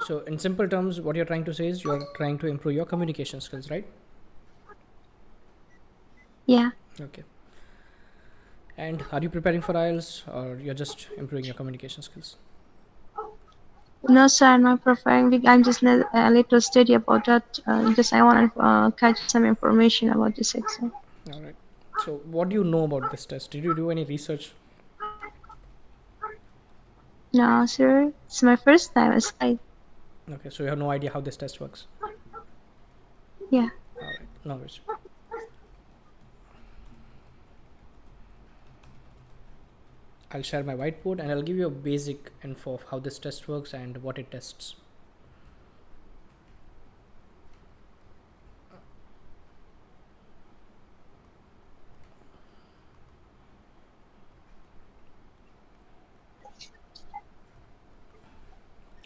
So in simple terms, what you're trying to say is you're trying to improve your communication skills, right? Yeah. Okay. And are you preparing for IELTS or you're just improving your communication skills? No, sir, I'm not preparing. I'm just a little study about that. Just I want to catch some information about this exam. All right. So what do you know about this test? Did you do any research? No, sir, it's my first time. It's like, Okay, so you have no idea how this test works. yeah. All right, no worries. I'll share my whiteboard and I'll give you a basic info of how this test works and what it tests.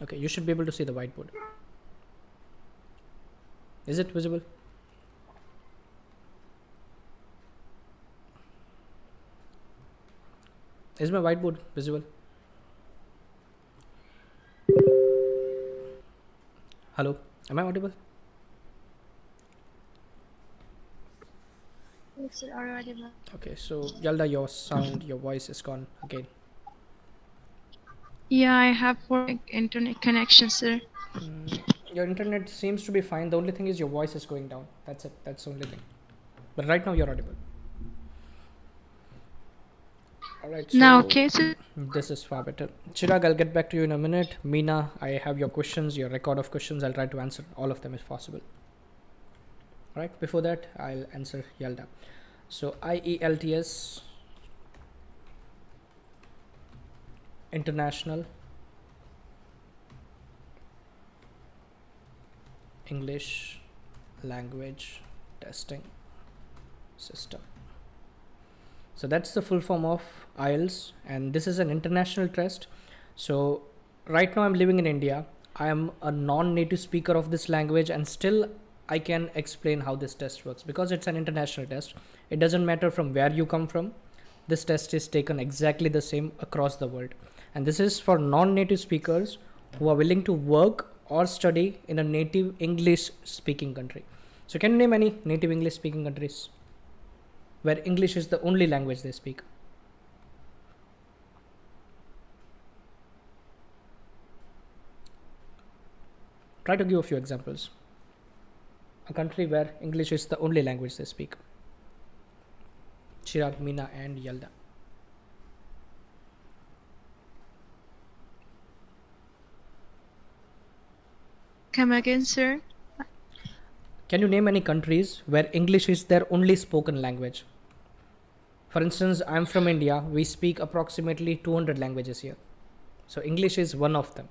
Okay, you should be able to see the whiteboard. Is it visible? Is my whiteboard visible? Hello, am I audible? It's already. Okay, so Yalda, your sound, your voice is gone again. Yeah, I have poor internet connection, sir. Your internet seems to be fine. The only thing is your voice is going down. That's it. That's the only thing. But right now you're audible. All right. Now, So okay, sir. this is far better. Chirag, I'll get back to you in a minute. Meena, I have your questions, your record of questions. I'll try to answer all of them if possible. All right. Before that, I'll answer Yalda. So IELTS, International English Language Testing System. So that's the full form of IELTS, and this is an international test. So right now I'm living in India. I am a non-native speaker of this language, and still I can explain how this test works because it's an international test. It doesn't matter from where you come from. This test is taken exactly the same across the world, and this is for non-native speakers who are willing to work or study in a native English speaking country. So can you name any native English speaking countries where English is the only language they speak? Try to give a few examples. A country where English is the only language they speak. Chirag, Meena, and Yalda. Come again, sir. Can you name any countries where English is their only spoken language? For instance, I'm from India. We speak approximately 200 languages here. So English is one of them.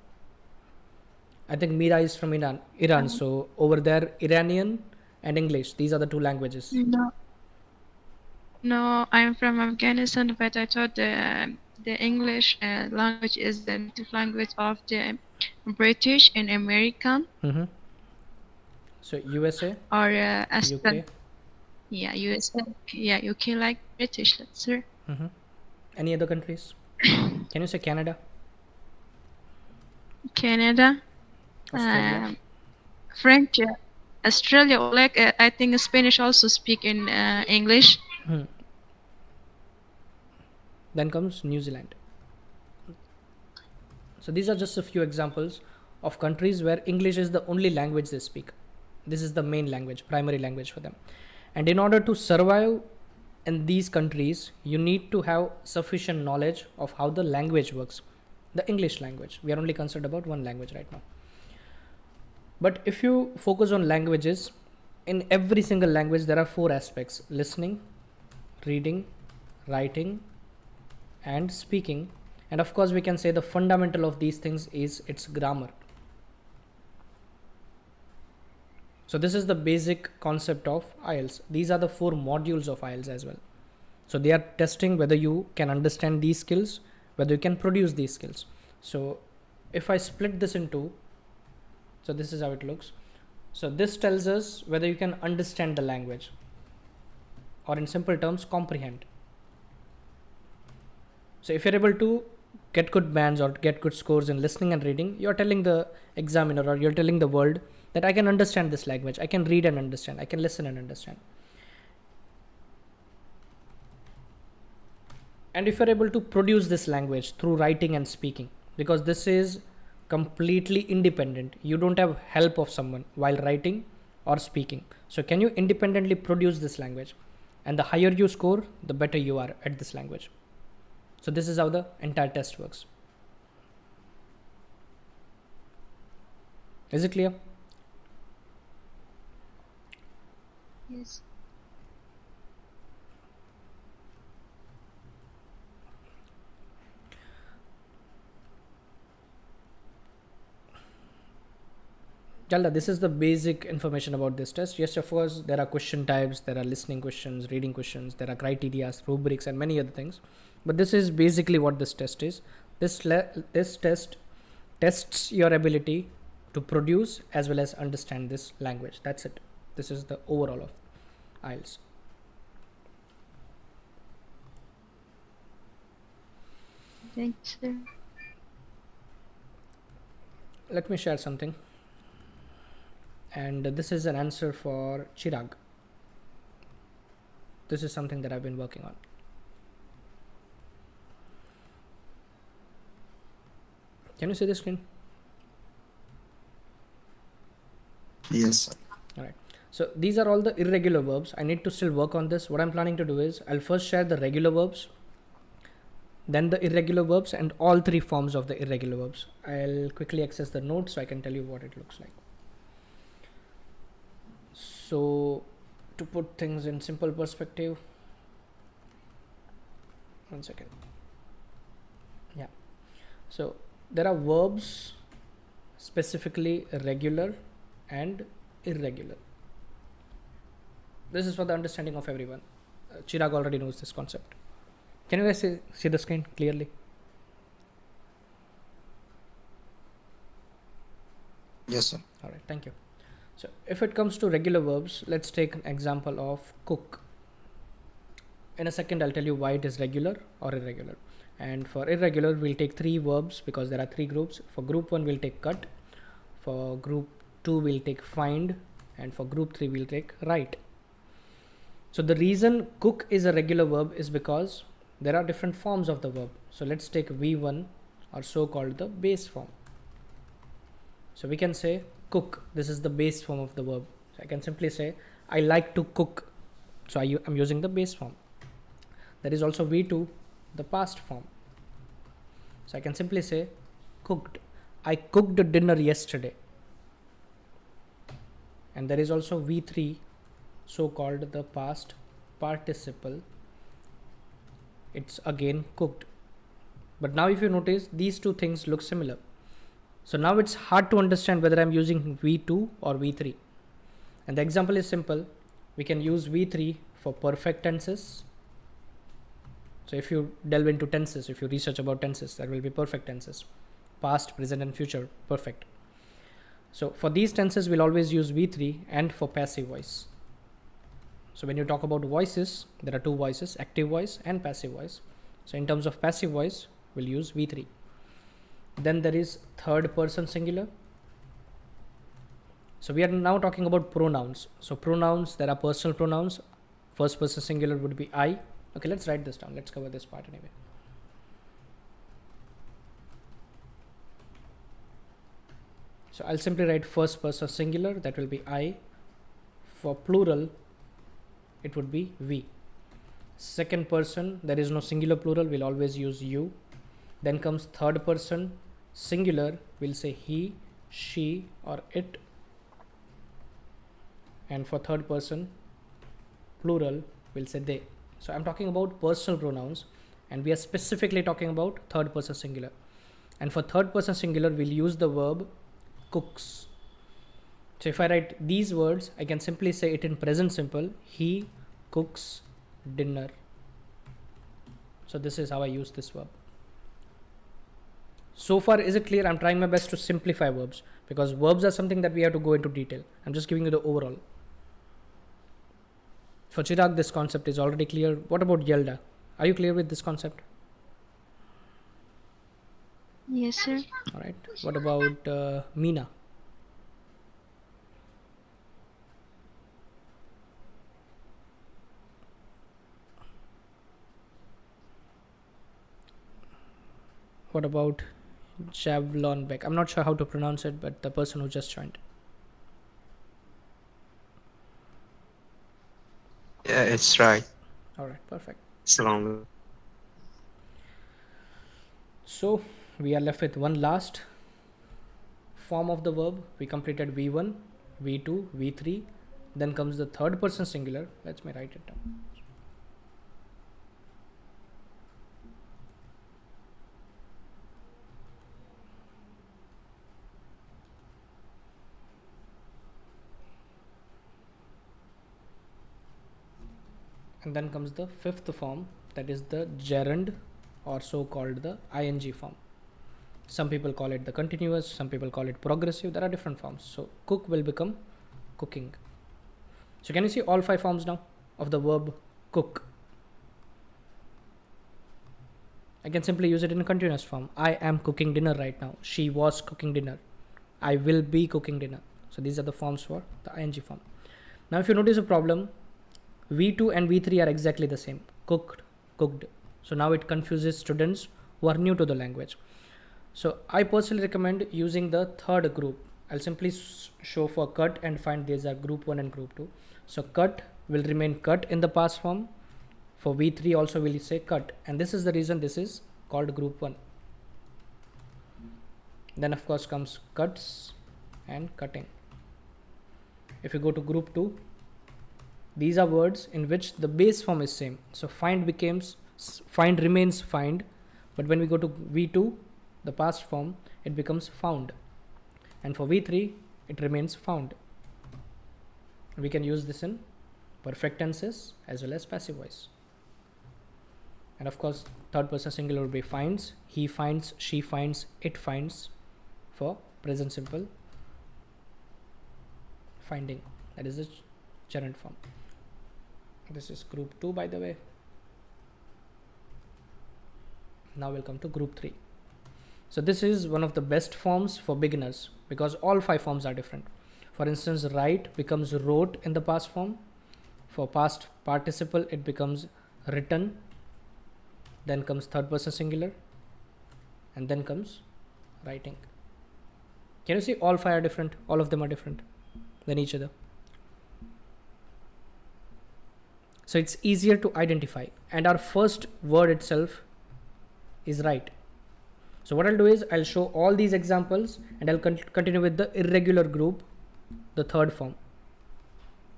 I think Mira is from Iran. So over there, Iranian and English, these are the two languages. No, no, I'm from Afghanistan, but I thought the English language is the native language of the British and American Mm-hmm. So USA, or UK. yeah, USA, yeah, UK like British, sir. Mm-hmm. Any other countries? Can you say Canada, Canada, Australia? French, Australia, like I think Spanish also speak in English. Then comes New Zealand. So these are just a few examples of countries where English is the only language they speak. This is the main language, primary language for them. And in order to survive in these countries, you need to have sufficient knowledge of how the language works. The English language. We are only concerned about one language right now. But if you focus on languages, in every single language there are four aspects: listening, reading, writing, and speaking. And of course we can say the fundamental of these things is its grammar. So this is the basic concept of IELTS. These are the four modules of IELTS as well. So they are testing whether you can understand these skills, whether you can produce these skills. So if I split this into, so this is how it looks. So this tells us whether you can understand the language, or in simple terms, comprehend. So if you're able to get good bands or get good scores in listening and reading, you're telling the examiner or you're telling the world that I can understand this language, I can read and understand, I can listen and understand. And if you're able to produce this language through writing and speaking, because this is completely independent, you don't have help of someone while writing or speaking. So can you independently produce this language? And the higher you score, the better you are at this language. So this is how the entire test works. Is it clear? Yes. Jalda, this is the basic information about this test. Yes, of course, there are question types, there are listening questions, reading questions, there are criteria, rubrics, and many other things. But this is basically what this test is. This test tests your ability to produce as well as understand this language. That's it. This is the overall of IELTS. Thanks, sir. Let me share something. And this is an answer for Chirag. This is something that I've been working on. Can you see the screen? Yes, sir. All right. So these are all the irregular verbs. I need to still work on this. What I'm planning to do is I'll first share the regular verbs, then the irregular verbs, and all three forms of the irregular verbs. I'll quickly access the notes so I can tell you what it looks like. So to put things in simple perspective, one second. Yeah. So there are verbs specifically regular and irregular. This is for the understanding of everyone. Chirag already knows this concept. Can you guys see the screen clearly? Yes, sir. All right, thank you. So if it comes to regular verbs, let's take an example of cook. In a second, I'll tell you why it is regular or irregular. And for irregular, we'll take three verbs because there are three groups. For group 1, we'll take cut. For group 2, we'll take find. And for group 3, we'll take write. So the reason cook is a regular verb is because there are different forms of the verb. So let's take V1, or so called the base form. So we can say cook. This is the base form of the verb. So I can simply say I like to cook. So I'm using the base form. There is also V2, the past form. So I can simply say cooked. I cooked dinner yesterday. And there is also V3, so called the past participle. It's again cooked. But now if you notice, these two things look similar. So now it's hard to understand whether I'm using V2 or V3. And the example is simple. We can use V3 for perfect tenses. So if you delve into tenses, if you research about tenses, there will be perfect tenses. Past, present and future, perfect. So for these tenses, we'll always use V3, and for passive voice. So when you talk about voices, there are two voices, active voice and passive voice. So in terms of passive voice, we'll use V3. Then there is third person singular. So we are now talking about pronouns. So pronouns, there are personal pronouns. First person singular would be I. Okay, let's write this down. Let's cover this part anyway. So I'll simply write first person singular, that will be I. For plural, it would be we. Second person, there is no singular plural, we'll always use you. Then comes third person singular, we'll say he, she or it. And for third person plural, we'll say they. So I'm talking about personal pronouns, and we are specifically talking about third person singular. And for third person singular, we'll use the verb cooks. So if I write these words, I can simply say it in present simple. He cooks dinner. So this is how I use this verb. So far, is it clear? I'm trying my best to simplify verbs, because verbs are something that we have to go into detail. I'm just giving you the overall. For Chirag, this concept is already clear. What about Yelda? Are you clear with this concept? Yes, sir. All right. What about Meena? What about Javlonbek? I'm not sure how to pronounce it, but the person who just joined. Yeah, it's right. All right, perfect. Salam. So we are left with one last form of the verb. We completed V1, V2, V3. Then comes the third person singular. Let me write it down. And then comes the fifth form, that is the gerund, or so called the ing form. Some people call it the continuous, some people call it progressive. There are different forms. So cook will become cooking. So can you see all 5 forms now of the verb cook? I can simply use it in a continuous form. I am cooking dinner right now. She was cooking dinner. I will be cooking dinner. So these are the forms for the ing form. Now if you notice a problem, V2 and V3 are exactly the same. Cooked, cooked. So now it confuses students who are new to the language. So I personally recommend using the third group. I'll simply show for cut and find these are group 1 and group 2. So cut will remain cut in the past form. For V3 also we'll say cut. And this is the reason this is called group 1. Then of course comes cuts and cutting. If you go to group 2, these are words in which the base form is same. So find remains find, but when we go to V2, the past form, it becomes found, and for V3 it remains found. We can use this in perfect tenses as well as passive voice. And of course third person singular will be finds, he finds, she finds, it finds for present simple finding. That is the gerund form. This is group 2, by the way. Now we'll come to group 3. So this is one of the best forms for beginners because all 5 forms are different. For instance, write becomes wrote in the past form. For past participle it becomes written. Then comes third person singular, and then comes writing. Can you see all 5 are different? All of them are different than each other. So it's easier to identify, and our first word itself is right. So what I'll do is I'll show all these examples and I'll continue with the irregular group, the third form.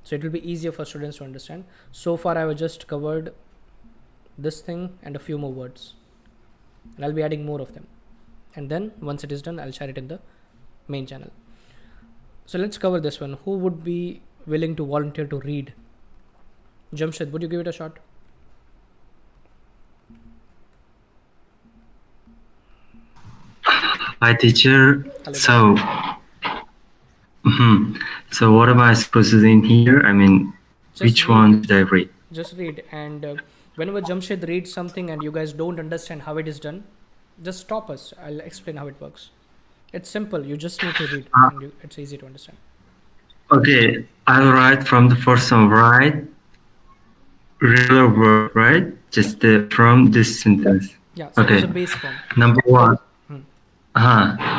So it will be easier for students to understand. So far I have just covered this thing and a few more words, and I'll be adding more of them. And then once it is done, I'll share it in the main channel. So let's cover this one. Who would be willing to volunteer to read? Jamshed, would you give it a shot? Hi, teacher. Hello. So what am I supposed to do in here? I mean, Just which read. one should I read? Just read, and whenever Jamshed reads something and you guys don't understand how it is done, just stop us. I'll explain how it works. It's simple. You just need to read, and it's easy to understand. Okay, I'll write from the first one, right? Regular verb, right? Just from this sentence. Yeah, so Okay. there's a base form. Number one.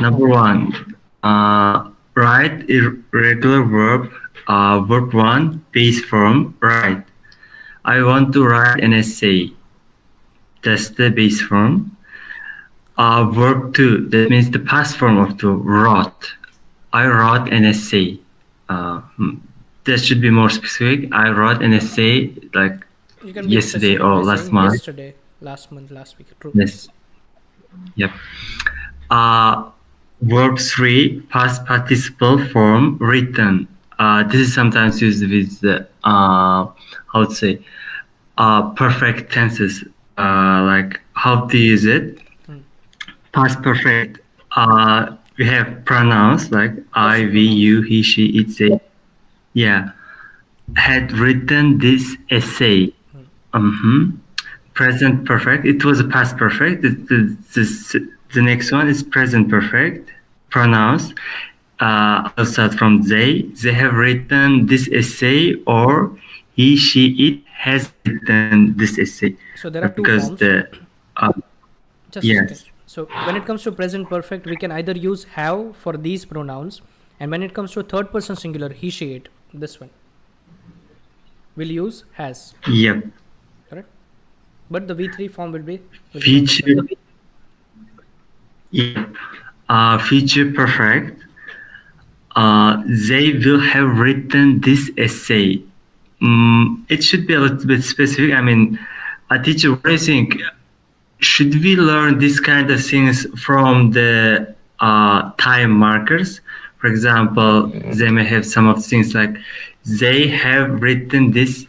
Number one. Write irregular verb. Verb 1, base form, write. I want to write an essay. That's the base form. Verb 2, that means the past form of the wrote. I wrote an essay. That should be more specific. I wrote an essay like You can be yesterday specific or by last saying month. yesterday, last month, last week. True. Yes. Yep. Verb 3, past participle form, written. This is sometimes used with the, how to say, perfect tenses. Like how to use it. Past perfect. We have pronouns like I, we, you, he, she, it, they. Yeah. Had written this essay. Present perfect. It was a past perfect. This The next one is present perfect pronouns. I'll start from they. They have written this essay, or he, she, it has written this essay. So there are two Because forms. the Just a second. yes, So when it comes to present perfect, we can either use have for these pronouns, and when it comes to third person singular, he, she, it, this one, we'll use has, yep. correct? But the V3 form will remain Future, perfect. yep. Future perfect. They will have written this essay. It should be a little bit specific. I mean, a teacher, what do you think? Should we learn this kind of things from the time markers? For example, they may have some of things like they have written this.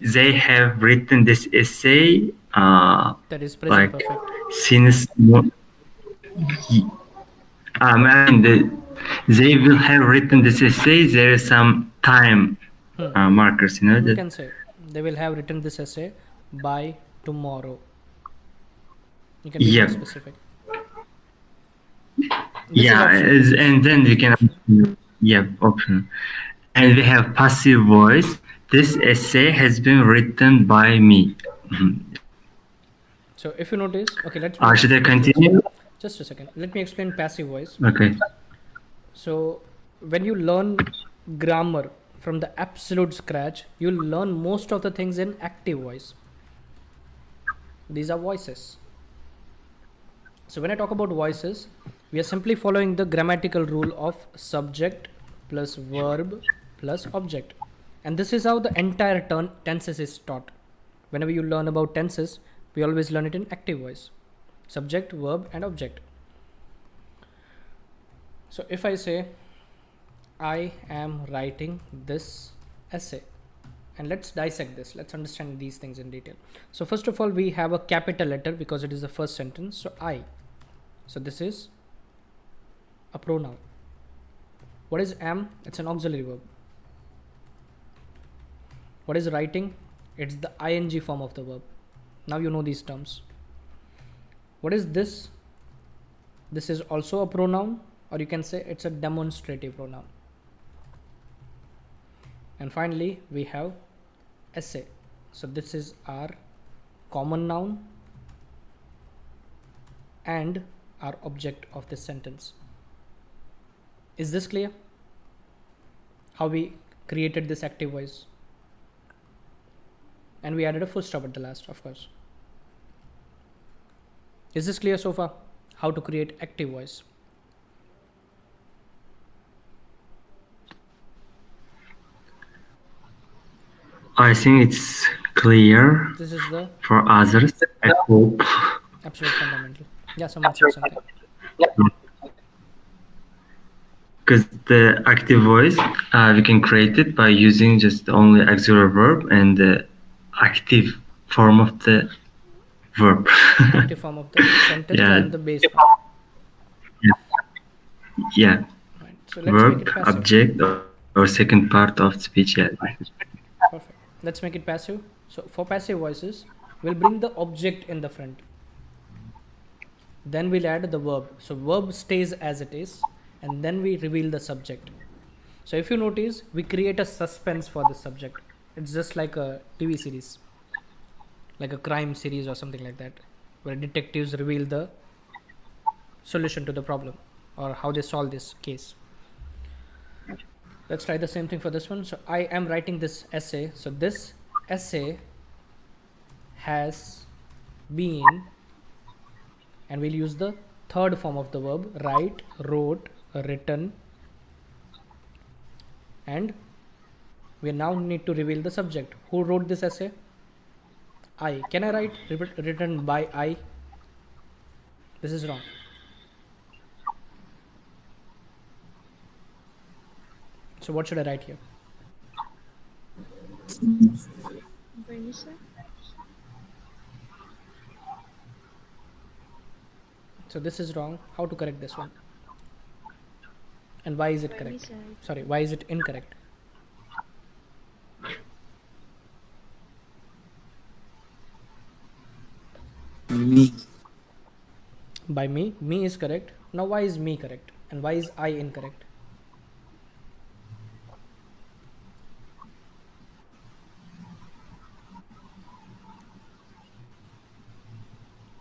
They have written this essay. That is present Like perfect. since I mean, they will have written this essay. There is some time markers, you know. You That, can say they will have written this essay by tomorrow. You can be more yep. specific. This Yeah, is optional. and then we can, yep, option. And we have passive voice. This essay has been written by me. So if you notice, okay, Should I continue? just a second. Let me explain passive voice. Okay. So when you learn grammar from the absolute scratch, you'll learn most of the things in active voice. These are voices. So when I talk about voices, we are simply following the grammatical rule of subject plus verb plus object. And this is how the entire tenses is taught. Whenever you learn about tenses, we always learn it in active voice. Subject, verb and object. So if I say, I am writing this essay, and let's dissect this, let's understand these things in detail. So first of all, we have a capital letter because it is the first sentence. So I, so this is a pronoun. What is am? It's an auxiliary verb. What is writing? It's the ing form of the verb. Now you know these terms. What is this? This is also a pronoun, or you can say it's a demonstrative pronoun. And finally, we have essay. So this is our common noun and our object of this sentence. Is this clear? How we created this active voice? And we added a full stop at the last, of course. Is this clear so far? How to create active voice? I think it's clear This is the for others. I hope. absolute fundamental. Yeah, someone said something. Because the active voice, we can create it by using just only auxiliary verb and the active form of the verb. Active form of the sentence Yeah. and the base form. Yeah. Right. So let's make Verb, it passive. object, or second part of speech. Yeah. Perfect. Let's make it passive. So for passive voices, we'll bring the object in the front. Then we'll add the verb. So verb stays as it is, and then we reveal the subject. So if you notice, we create a suspense for the subject. It's just like a TV series, like a crime series or something like that, where detectives reveal the solution to the problem or how they solve this case. Let's try the same thing for this one. So I am writing this essay. So this essay has been, and we'll use the third form of the verb, write, wrote, written, and we now need to reveal the subject. Who wrote this essay? I. Can I write written by I? This is wrong. So what should I write here? So this is wrong. How to correct this one? And why is it correct? Sorry, why is it incorrect? Me. By me. Me is correct. Now why is me correct? And why is I incorrect?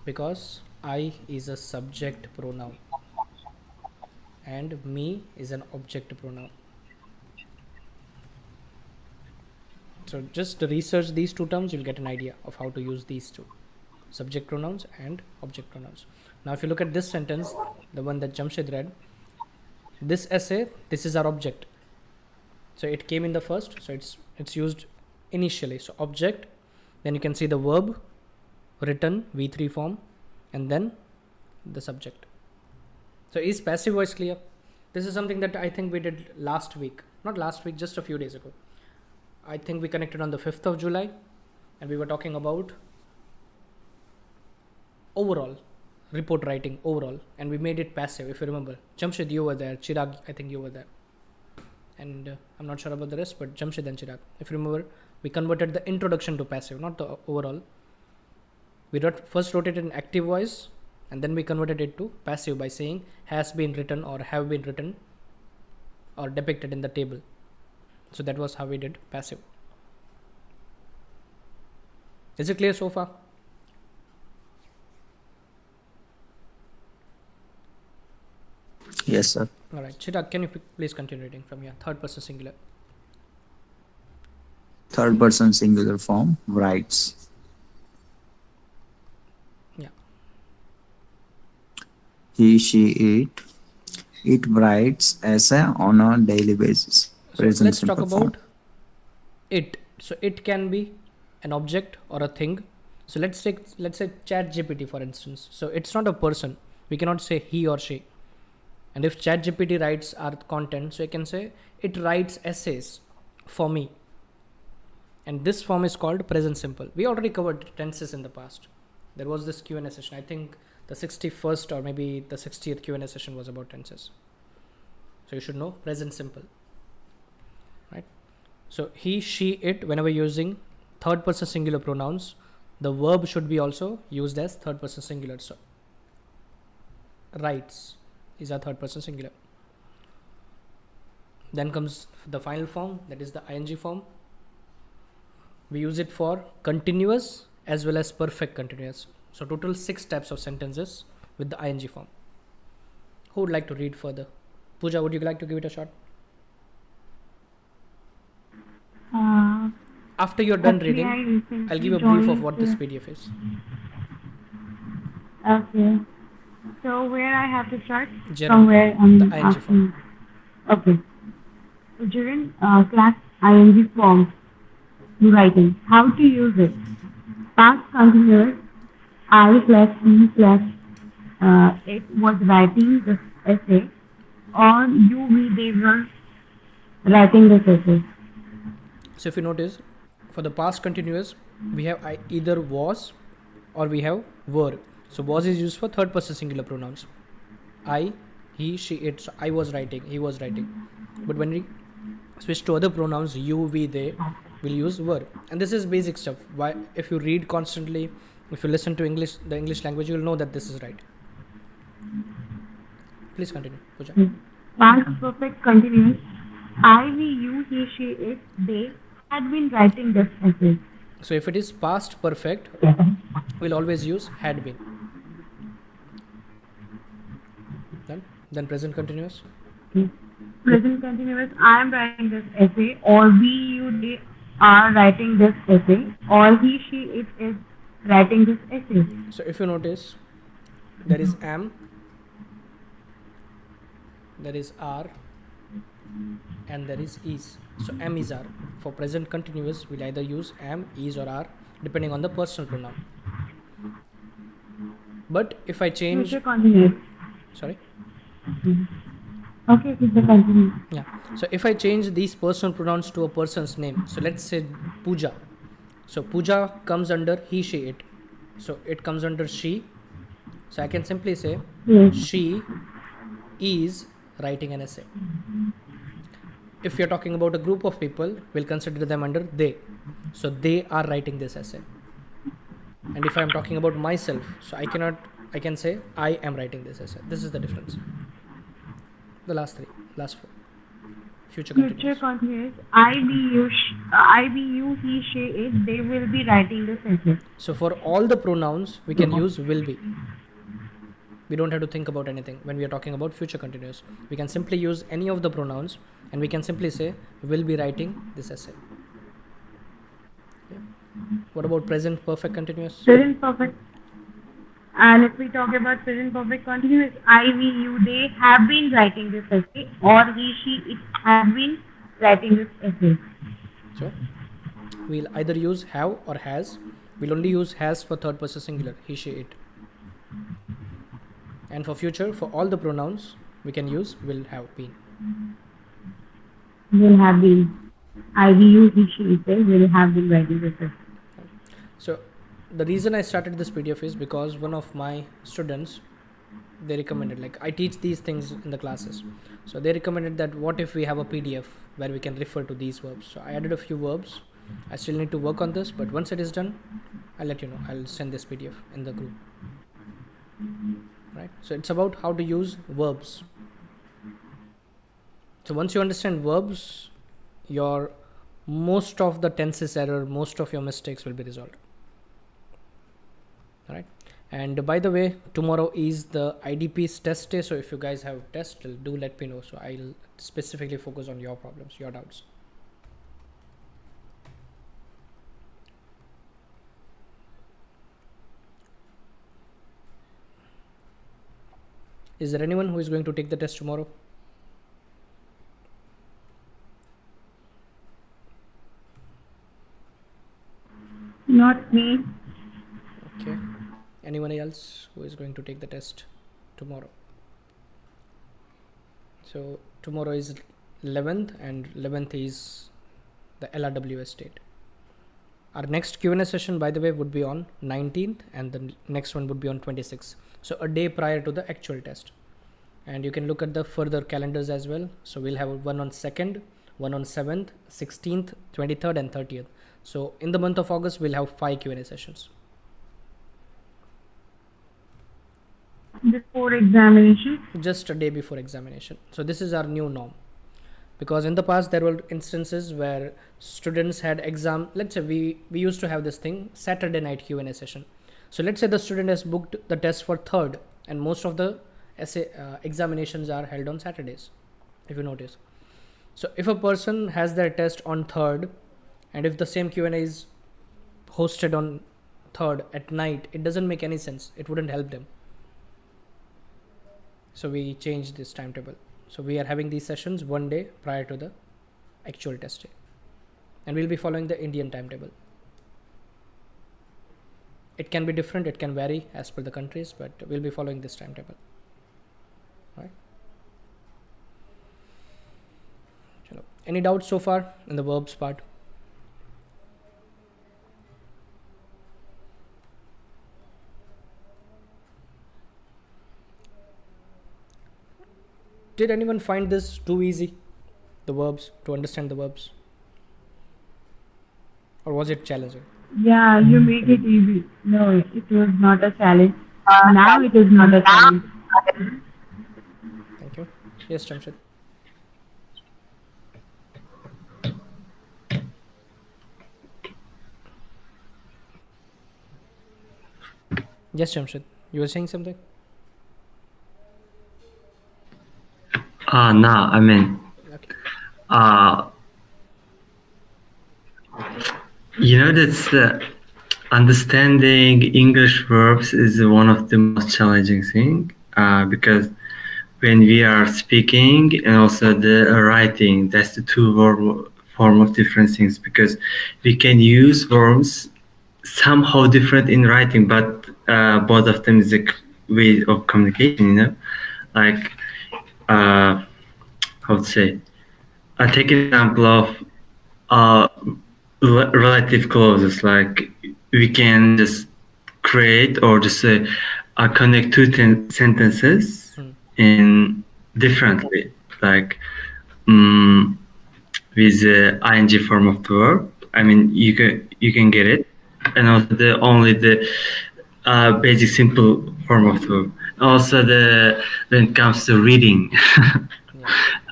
Because I is a subject pronoun and me is an object pronoun. So just research these two terms, you'll get an idea of how to use these two, subject pronouns and object pronouns. Now if you look at this sentence, the one that Jamshed read, this essay, this is our object. So it came in the first, so it's used initially. So object, then you can see the verb written V3 form, and then the subject. So is passive voice clear? This is something that I think we did last week, not last week, just a few days ago. I think we connected on the 5th of July and we were talking about overall report writing overall, and we made it passive, if you remember. Jamshed, you were there. Chirag, I think you were there. And I'm not sure about the rest, but Jamshed and Chirag, if you remember, we converted the introduction to passive, not the overall. We first wrote it in active voice and then we converted it to passive by saying has been written or have been written or depicted in the table. So that was how we did passive. Is it clear so far? Yes, sir. Alright, Chirag, can you please continue reading from here? Third person singular. Third person singular form, writes. Yeah. He, she, it writes essay on a daily basis. So Present let's talk simple form. about it. So it can be an object or a thing. So let's say ChatGPT for instance. So it's not a person. We cannot say he or she. And if ChatGPT writes our content, so I can say it writes essays for me. And this form is called present simple. We already covered tenses in the past. There was this Q&A session. I think the 61st or maybe the 60th Q&A session was about tenses. So you should know present simple. Right? So he, she, it, whenever using third person singular pronouns, the verb should be also used as third person singular. So writes is our third person singular. Then comes the final form, that is the ing form. We use it for continuous as well as perfect continuous. So total 6 types of sentences with the ing form. Who would like to read further? Pooja, would you like to give it a shot? After you're done reading, I'll give you a brief of what this PDF is. Okay. So where I have to start? General, From where I'm the ing asking. form. Okay. So during class ing form writing, how to use it? Past continuous, I slash E slash it was writing this essay, or you we they were writing this essay. So if you notice, for the past continuous, we have either was or we have were. So was is used for third person singular pronouns. I, he, she, it. So I was writing, he was writing. But when we switch to other pronouns, you, we, they, will use were. And this is basic stuff. Why? If you read constantly, if you listen to English, the English language, you will know that this is right. Please continue, Pooja. Past perfect continuous, I, we, you, he, she, it, they had been writing this essay. So if it is past perfect, we'll always use had been. Then present continuous. Present continuous, I am writing this essay, or we, you, they are writing this essay, or he, she, it is writing this essay. So if you notice, there is am, there is are, and there is is. So am is are. For present continuous, we'll either use am, is, or are, depending on the personal pronoun. But if I change, Future continuous. sorry, Okay, future continuous. yeah. So if I change these personal pronouns to a person's name, so let's say Pooja. So Pooja comes under he, she, it. So it comes under she. So I can simply say Yes. she is writing an essay. If you're talking about a group of people, we'll consider them under they. So they are writing this essay. And if I'm talking about myself, so I I can say I am writing this essay. This is the difference. The last four. Future continuous. I, be you, he, she, it. They will be writing this essay. So for all the pronouns, we can use will be. We don't have to think about anything when we are talking about future continuous. We can simply use any of the pronouns and we can simply say will be writing this essay. Yeah. What about present perfect continuous? Present perfect. And if we talk about present perfect continuous, I, we, you, they have been writing this essay, or he, she, it have been writing this essay. So we'll either use have or has. We'll only use has for third person singular, he, she, it. And for future, for all the pronouns, we can use will have been. Will have been. I, we, you, he, she, it, they will have been writing this essay. So the reason I started this PDF is because one of my students, they recommended, like I teach these things in the classes, so they recommended that what if we have a PDF where we can refer to these verbs. So I added a few verbs. I still need to work on this, but once it is done, I'll let you know. I'll send this PDF in the group. Right, so it's about how to use verbs. So once you understand verbs, your most of the tenses error, most of your mistakes will be resolved. Alright, and by the way, tomorrow is the IDP's test day, so if you guys have tests, do let me know, so I'll specifically focus on your problems, your doubts. Is there anyone who is going to take the test tomorrow? Not me. Okay. Anyone else who is going to take the test tomorrow? So tomorrow is 11th and 11th is the LRWS date. Our next Q&A session, by the way, would be on 19th and the next one would be on 26th. So a day prior to the actual test. And you can look at the further calendars as well. So we'll have one on 2nd, one on 7th, 16th, 23rd and 30th. So in the month of August, we'll have 5 Q&A sessions. Before examination? Just a day before examination. So this is our new norm. Because in the past, there were instances where students had exam. Let's say we used to have this thing, Saturday night Q&A session. So let's say the student has booked the test for 3rd and most of the essay examinations are held on Saturdays, if you notice. So if a person has their test on 3rd and if the same Q&A is hosted on 3rd at night, it doesn't make any sense. It wouldn't help them. So we changed this timetable. So we are having these sessions one day prior to the actual test day. And we'll be following the Indian timetable. It can be different, it can vary as per the countries, but we'll be following this timetable. Right? Chalo. Any doubts so far in the verbs part? Did anyone find this too easy? The verbs, to understand the verbs? Or was it challenging? Yeah, you make it easy. No, it was not a challenge. Now it is not a challenge. Thank you. Yes, Jamshid. Yes, Jamshid. You were saying something? No, I mean, Okay. that's understanding English verbs is one of the most challenging thing because when we are speaking and also the writing, that's the two form of different things because we can use verbs somehow different in writing, but both of them is a way of communication, like how to say, I take an example of relative clauses, like we can just create or just connect two sentences in differently, like with the ing form of the verb. I mean, you can get it, and also basic simple form of the verb. Also, when it comes to reading, Yeah.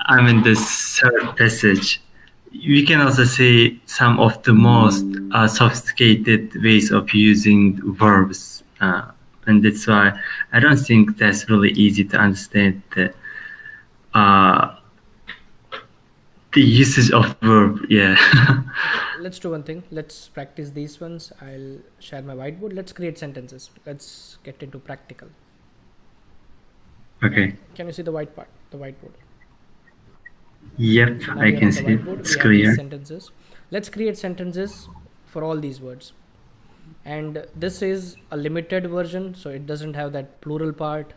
I'm in the third passage. We can also see some of the most sophisticated ways of using verbs, and that's why I don't think that's really easy to understand uh, the usage of verb. Yeah. Let's do one thing. Let's practice these ones. I'll share my whiteboard. Let's create sentences. Let's get into practical. Okay. Can you see the white part, the whiteboard? Yep, So now I we are can on the see it. whiteboard. It's We have these clear. sentences. Let's create sentences for all these words. And this is a limited version, so it doesn't have that plural part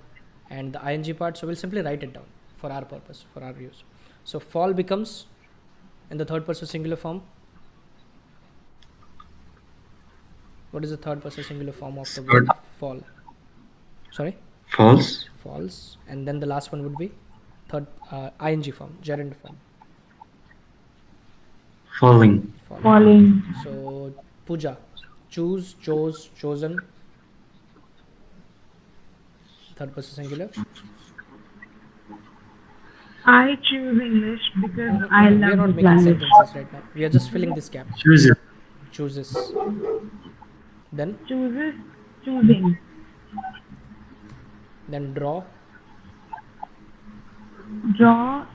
and the ing part. So we'll simply write it down for our purpose, for our use. So fall becomes in the third person singular form. What is the third person singular form of the word fall? Sorry? False. False. And then the last one would be third ing form, gerund form. Falling. Falling. So puja, choose, chose, chosen. Third person singular. I choose English because I We are love not this making language. sentences right now. We are just filling this gap. Choose it. Chooses. Then Chooses, choosing. draw, Draw,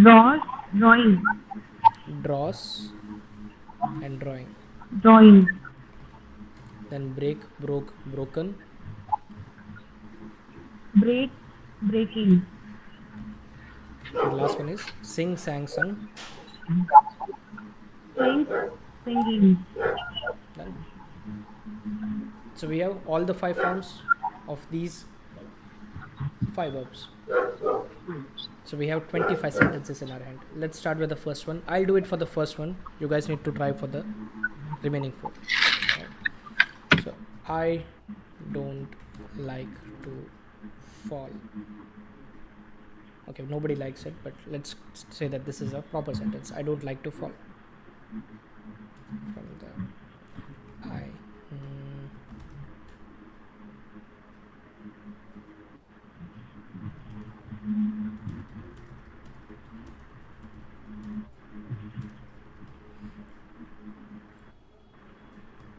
draws, drawing. draws, and drawing. Drawing. Then break, broke, broken. Break, breaking. And last one is sing, sang, sung. Sing, singing. Done. So we have all the 5 forms of these 5 verbs. So we have 25 sentences in our hand. Let's start with the first one. I'll do it for the first one. You guys need to try for the remaining 4. Right. So I don't like to fall. Okay, nobody likes it, but let's say that this is a proper sentence. I don't like to fall. From the I.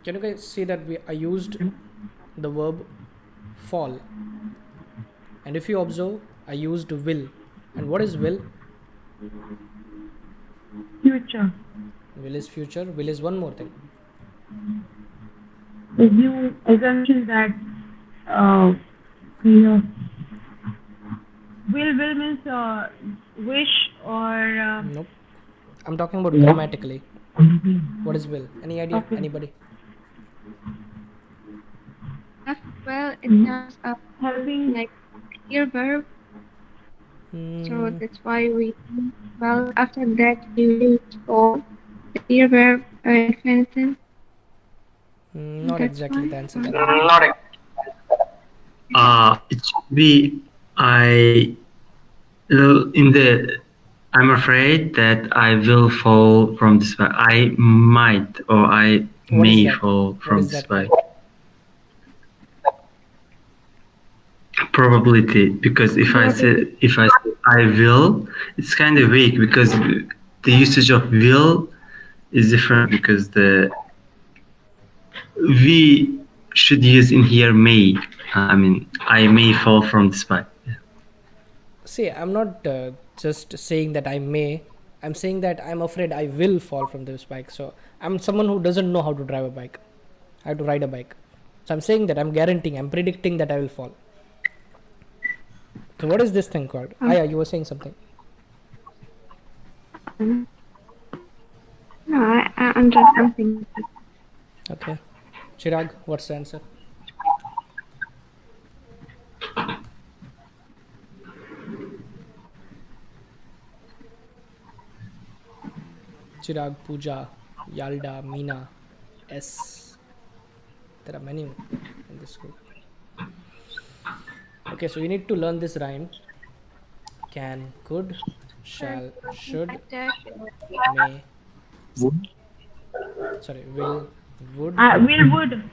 Can you guys see that I used the verb fall, and if you observe, I used will. And what is will? Future. Will is future. Will is one more thing. If you assumption that, you know, will means wish or Nope. I'm talking about grammatically. What is will? Any idea? Okay. Anybody? Well, it sounds helping. like clear verb, so that's why we. Well, after that you use all the clear verb infinitive. Not That's exactly fine. the answer. That It should be I'm afraid that I will fall from this bike. I might or I What is may that? fall What from is this that? bike. Probability, because if I say I will, it's kind of vague because the usage of will is different because we should use in here may. I mean, I may fall from this bike. See, I'm not just saying that I may. I'm saying that I'm afraid I will fall from this bike. So I'm someone who doesn't know how to drive a bike, how to ride a bike. So I'm saying that I'm guaranteeing, I'm predicting that I will fall. So what is this thing called? Aya, you were saying something. No, I'm just something. Okay. Chirag, what's the answer? Chirag, Pooja, Yalda, Meena, S. There are many in this group. Okay, so you need to learn this rhyme. Can, could, shall, should, may. Would. Sorry, will, would, Will, would.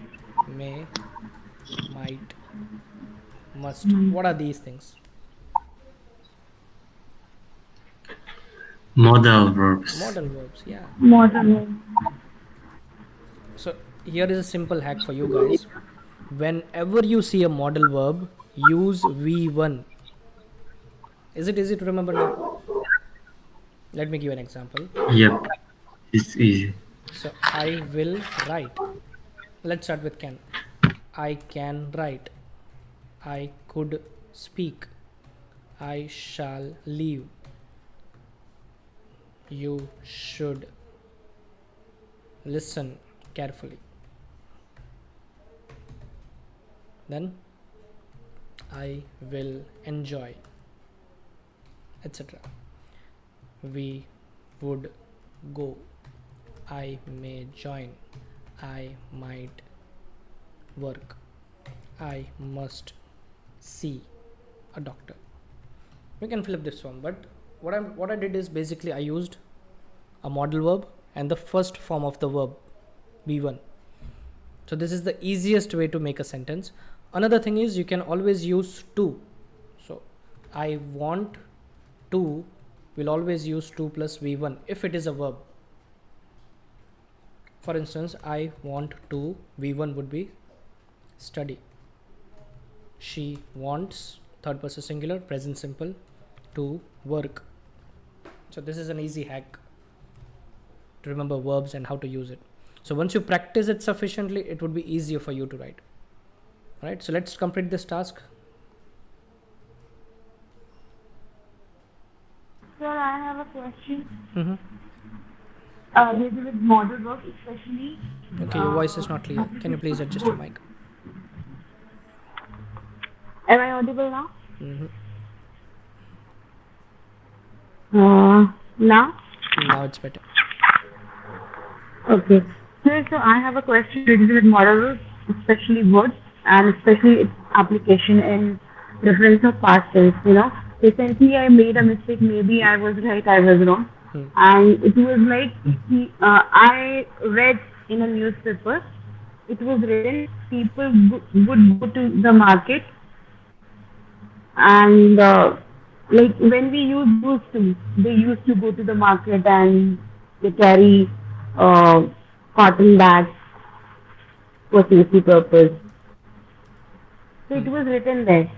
may, might, must. Might. What are these things? Modal verbs. Modal verbs, yeah. Modal. So here is a simple hack for you guys. Whenever you see a modal verb, use V1. Is it easy to remember now? Let me give an example. Yep, it's easy. So I will write. Let's start with can. I can write. I could speak. I shall leave. You should listen carefully. Then I will enjoy, etc. We would go. I may join. I might work. I must see a doctor. We can flip this one, but what I did is basically I used a modal verb and the first form of the verb, V1. So this is the easiest way to make a sentence. Another thing is you can always use to. So I want to will always use to plus V1 if it is a verb. For instance, I want to, V1 would be study. She wants, third person singular, present simple, to work. So this is an easy hack to remember verbs and how to use it. So once you practice it sufficiently, it would be easier for you to write. Right, so let's complete this task. Sir, I have a question. Mm-hmm. Related with modal verbs, especially. Okay, your voice is not clear. Can you please adjust your mic? Am I audible now? Mm-hmm. Now? Now it's better. Okay. So I have a question related with modal verbs, especially words, and especially its application in reference of past tense. Recently I made a mistake. Maybe I was right, I was wrong. And it was like I read in a newspaper. It was written people would go to the market, and like when we used to, they used to go to the market and they carry cotton bags for safety purpose. So it was written there.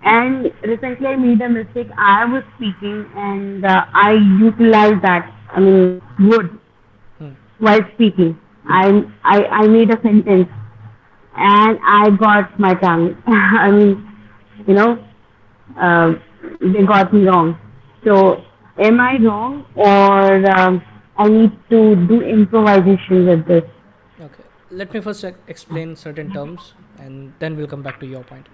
And recently I made a mistake. I was speaking and I utilized that, word while speaking. I made a sentence and I got my tongue. They got me wrong. So am I wrong, or I need to do improvisation with this? Okay, let me first explain certain terms and then we'll come back to your point.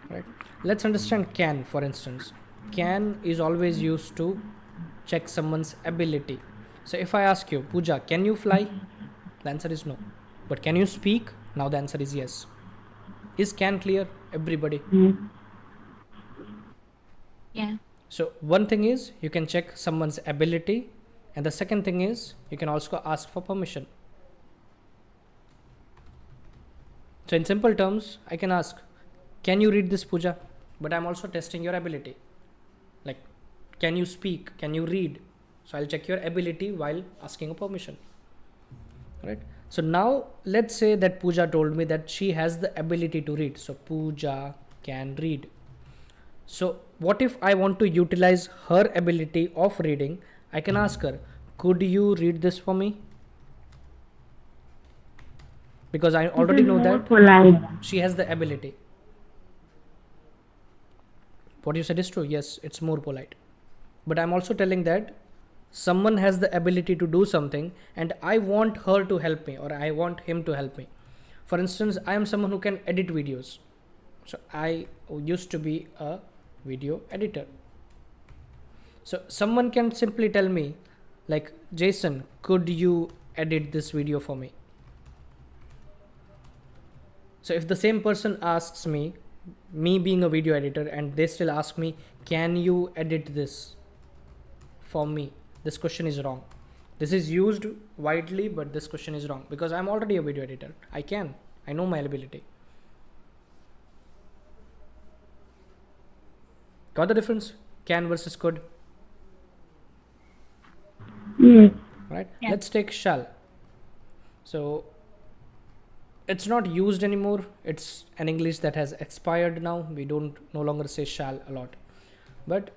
Right, let's understand can. For instance, can is always used to check someone's ability. So if I ask you, Pooja, can you fly? The answer is no. But can you speak? Now the answer is yes. Is can clear, everybody? Yeah. So one thing is you can check someone's ability, and the second thing is you can also ask for permission. So in simple terms, I can ask, can you read this, Pooja? But I'm also testing your ability. Like, can you speak? Can you read? So I'll check your ability while asking a permission. Right? So now let's say that Pooja told me that she has the ability to read. So Pooja can read. So what if I want to utilize her ability of reading? I can ask her, could you read this for me? Because I already know that she has the ability. What you said is true. Yes, it's more polite. But I'm also telling that someone has the ability to do something and I want her to help me, or I want him to help me. For instance, I am someone who can edit videos. So I used to be a video editor. So someone can simply tell me, like, Jason, could you edit this video for me? So if the same person asks me being a video editor, and they still ask me, can you edit this for me? This question is wrong. This is used widely, but this question is wrong because I'm already a video editor. I know my ability. Got the difference? Can versus could. Yes. Right? Yeah. Let's take shall. So it's not used anymore. It's an English that has expired now. We don't no longer say shall a lot. But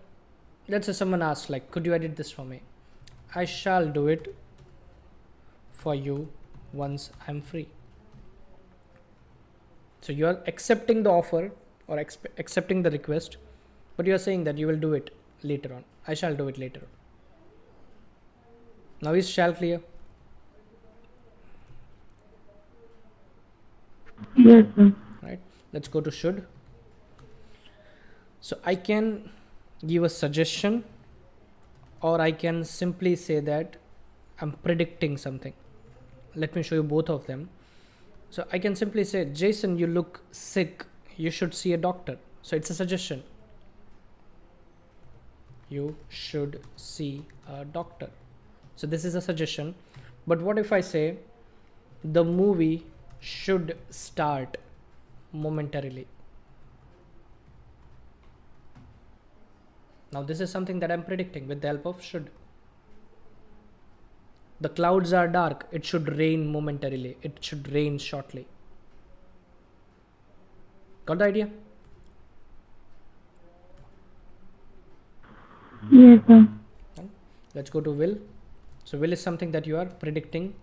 let's say someone asks, like, could you edit this for me? I shall do it for you once I'm free. So you are accepting the offer or accepting the request, but you are saying that you will do it later on. I shall do it later on. Now is shall clear? Yes, sir. Right? Let's go to should. So I can give a suggestion, or I can simply say that I'm predicting something. Let me show you both of them. So I can simply say, Jaison, you look sick. You should see a doctor. So it's a suggestion. You should see a doctor. So this is a suggestion. But what if I say, the movie should start momentarily? Now this is something that I'm predicting with the help of should. The clouds are dark. It should rain momentarily. It should rain shortly. Got the idea? Yes, sir. Let's go to will. So will is something that you are predicting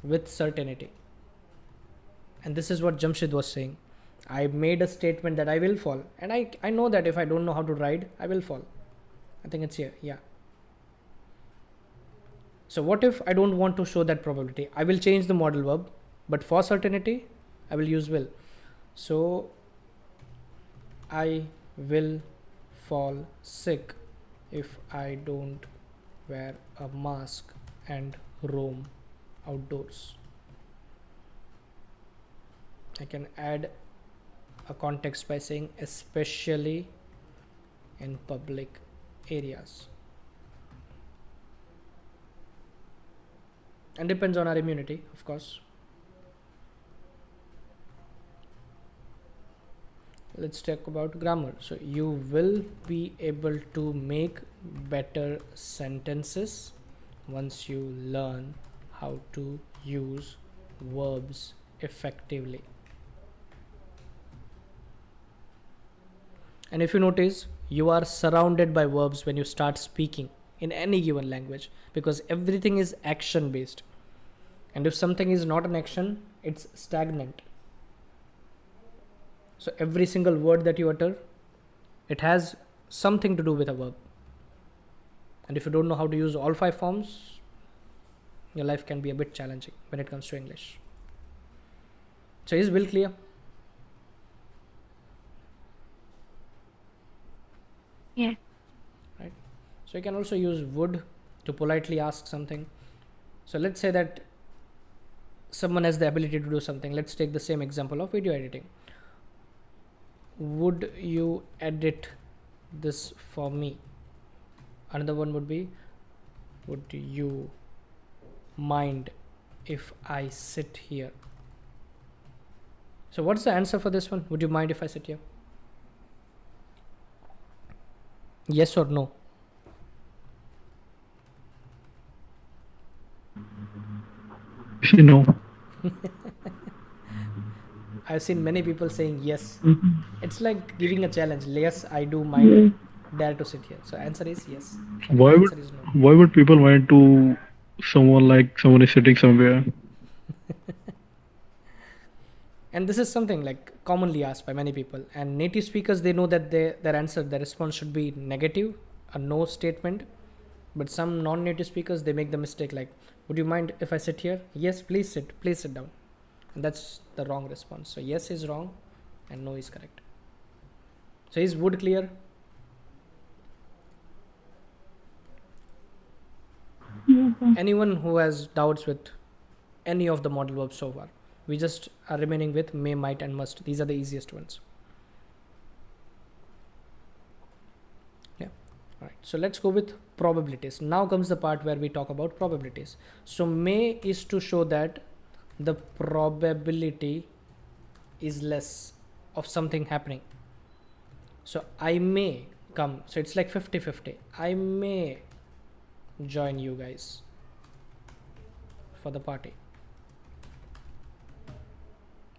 with certainty. And this is what Jamshid was saying. I made a statement that I will fall. And I know that if I don't know how to ride, I will fall. I think it's here. Yeah. So what if I don't want to show that probability? I will change the modal verb, but for certainty, I will use will. So I will fall sick if I don't wear a mask and roam outdoors. I can add a context by saying especially in public areas. And depends on our immunity, of course. Let's talk about grammar. So you will be able to make better sentences once you learn how to use verbs effectively. And if you notice, you are surrounded by verbs when you start speaking in any given language, because everything is action based. And if something is not an action, it's stagnant. So every single word that you utter, it has something to do with a verb. And if you don't know how to use all 5 forms, your life can be a bit challenging when it comes to English. So is will clear? Yeah. Right? So you can also use would to politely ask something. So let's say that someone has the ability to do something. Let's take the same example of video editing. Would you edit this for me? Another one would be, would you mind if I sit here? So what's the answer for this one? Would you mind if I sit here? Yes or no? No. I've seen many people saying yes. It's like giving a challenge. Yes, I do mind. Dare to sit here. So answer is yes. Why Answer would is no. why would people mind to someone is sitting somewhere? And this is something like commonly asked by many people, and native speakers, they know that their answer, their response should be negative, a no statement. But some non-native speakers, they make the mistake like, would you mind if I sit here? Yes, please sit down. And that's the wrong response. So yes is wrong and no is correct. So is would clear? Yes, sir. Anyone who has doubts with any of the modal verbs so far? We just are remaining with may, might and must. These are the easiest ones. Yeah. All right. So let's go with probabilities. Now comes the part where we talk about probabilities. So may is to show that the probability is less of something happening. So I may come. So it's like 50-50. I may join you guys for the party.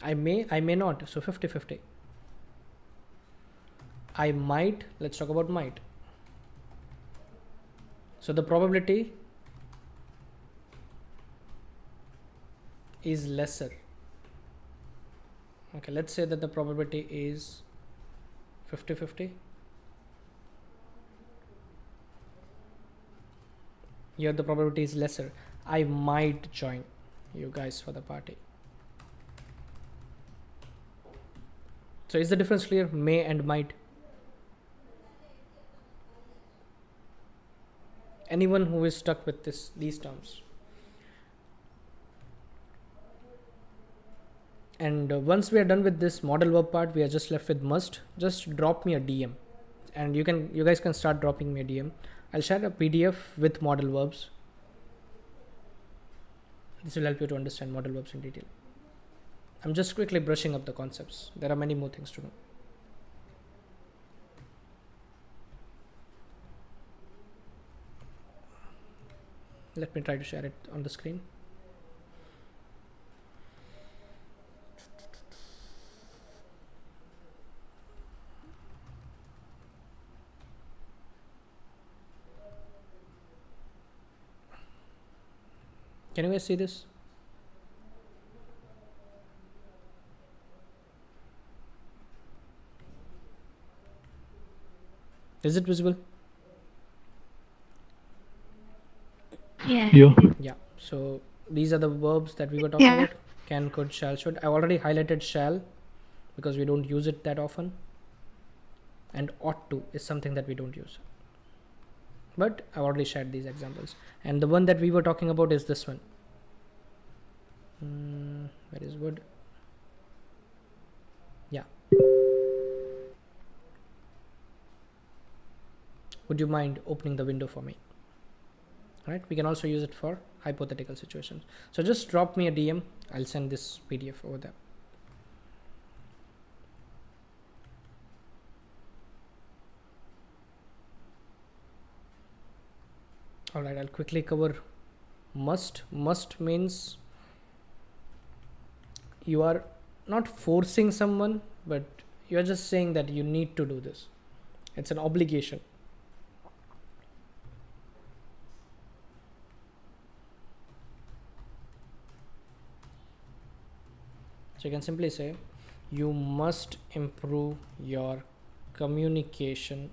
I may not. So 50-50. I might. Let's talk about might. So the probability is lesser. Okay, let's say that the probability is 50-50. Here the probability is lesser. I might join you guys for the party. So is the difference clear? May and might. Anyone who is stuck with these terms. And once we are done with this modal verb part, we are just left with must. Just drop me a DM, and you guys can start dropping me a DM. I'll share a PDF with modal verbs. This will help you to understand modal verbs in detail. I'm just quickly brushing up the concepts. There are many more things to know. Let me try to share it on the screen. Can you guys see this? Is it visible? Yeah. Yeah. Yeah. So these are the verbs that we were talking about. Can, could, shall, should. I already highlighted shall because we don't use it that often. And ought to is something that we don't use. But I've already shared these examples. And the one that we were talking about is this one. Where is would? Yeah. Would you mind opening the window for me? Right? We can also use it for hypothetical situations. So just drop me a DM. I'll send this PDF over there. Alright, I'll quickly cover must. Must means you are not forcing someone, but you are just saying that you need to do this. It's an obligation. So you can simply say, you must improve your communication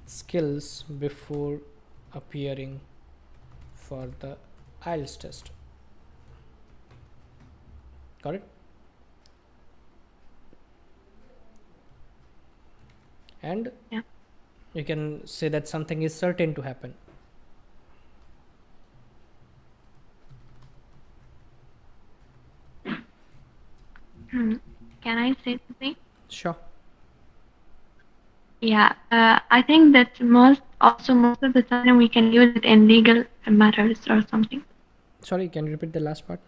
skills before appearing for the IELTS test. Got it? And you can say that something is certain to happen. Can I say something? Sure. Yeah, I think that most of the time we can use it in legal matters or something. Sorry, can you repeat the last part?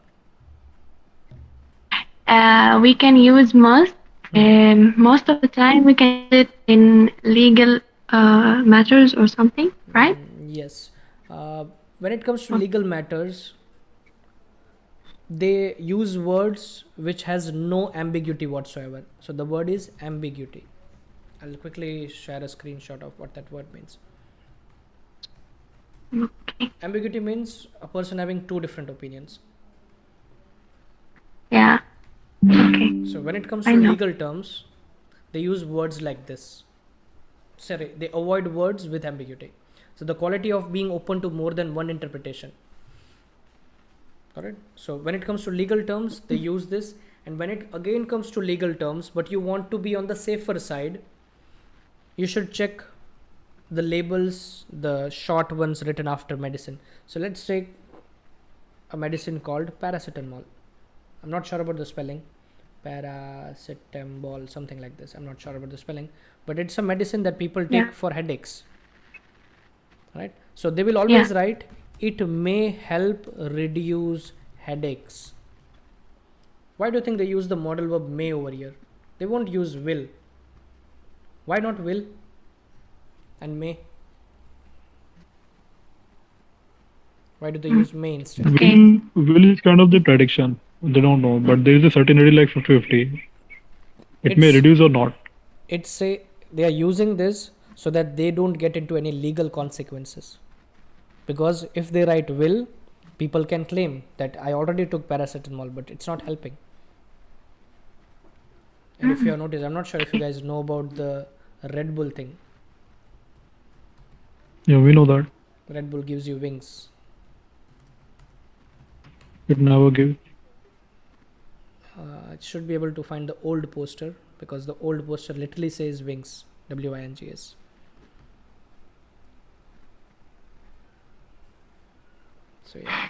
We can use most. Most of the time we can use it in legal matters or something, right? Yes. When it comes to legal matters, they use words which has no ambiguity whatsoever. So the word is ambiguity. I'll quickly share a screenshot of what that word means. Okay. Ambiguity means a person having two different opinions. Yeah. Okay. So when it comes to legal terms, they use words like this. Sorry, they avoid words with ambiguity. So the quality of being open to more than one interpretation. Alright. So when it comes to legal terms, they use this. And when it again comes to legal terms, but you want to be on the safer side, you should check the labels, the short ones written after medicine. So let's take a medicine called paracetamol. I'm not sure about the spelling. Paracetamol, something like this. I'm not sure about the spelling, but it's a medicine that people take for headaches. Right? So they will always write, it may help reduce headaches. Why do you think they use the modal verb may over here? They won't use will. Why not will and may? Why do they use may instead? Okay. Will is kind of the prediction. They don't know, but there is a certainty like 50-50. It may It's reduce or not. it's say they are using this so that they don't get into any legal consequences. Because if they write will, people can claim that I already took paracetamol, but it's not helping. And if you have noticed, I'm not sure if you guys know about the Red Bull thing. Yeah, we know that. Red Bull gives you wings. It never gives. I should be able to find the old poster because the old poster literally says wings, WINGS. So yeah.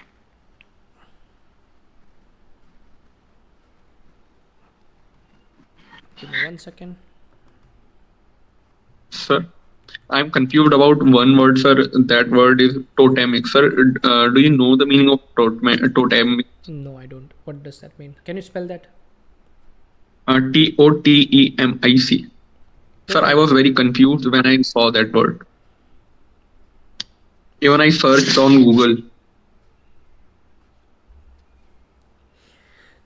Give me 1 second. Sir, I'm confused about one word, sir. That word is totemic. Sir, do you know the meaning of totemic? No, I don't. What does that mean? Can you spell that? TOTEMIC. Sir, I was very confused when I saw that word. Even I searched on Google.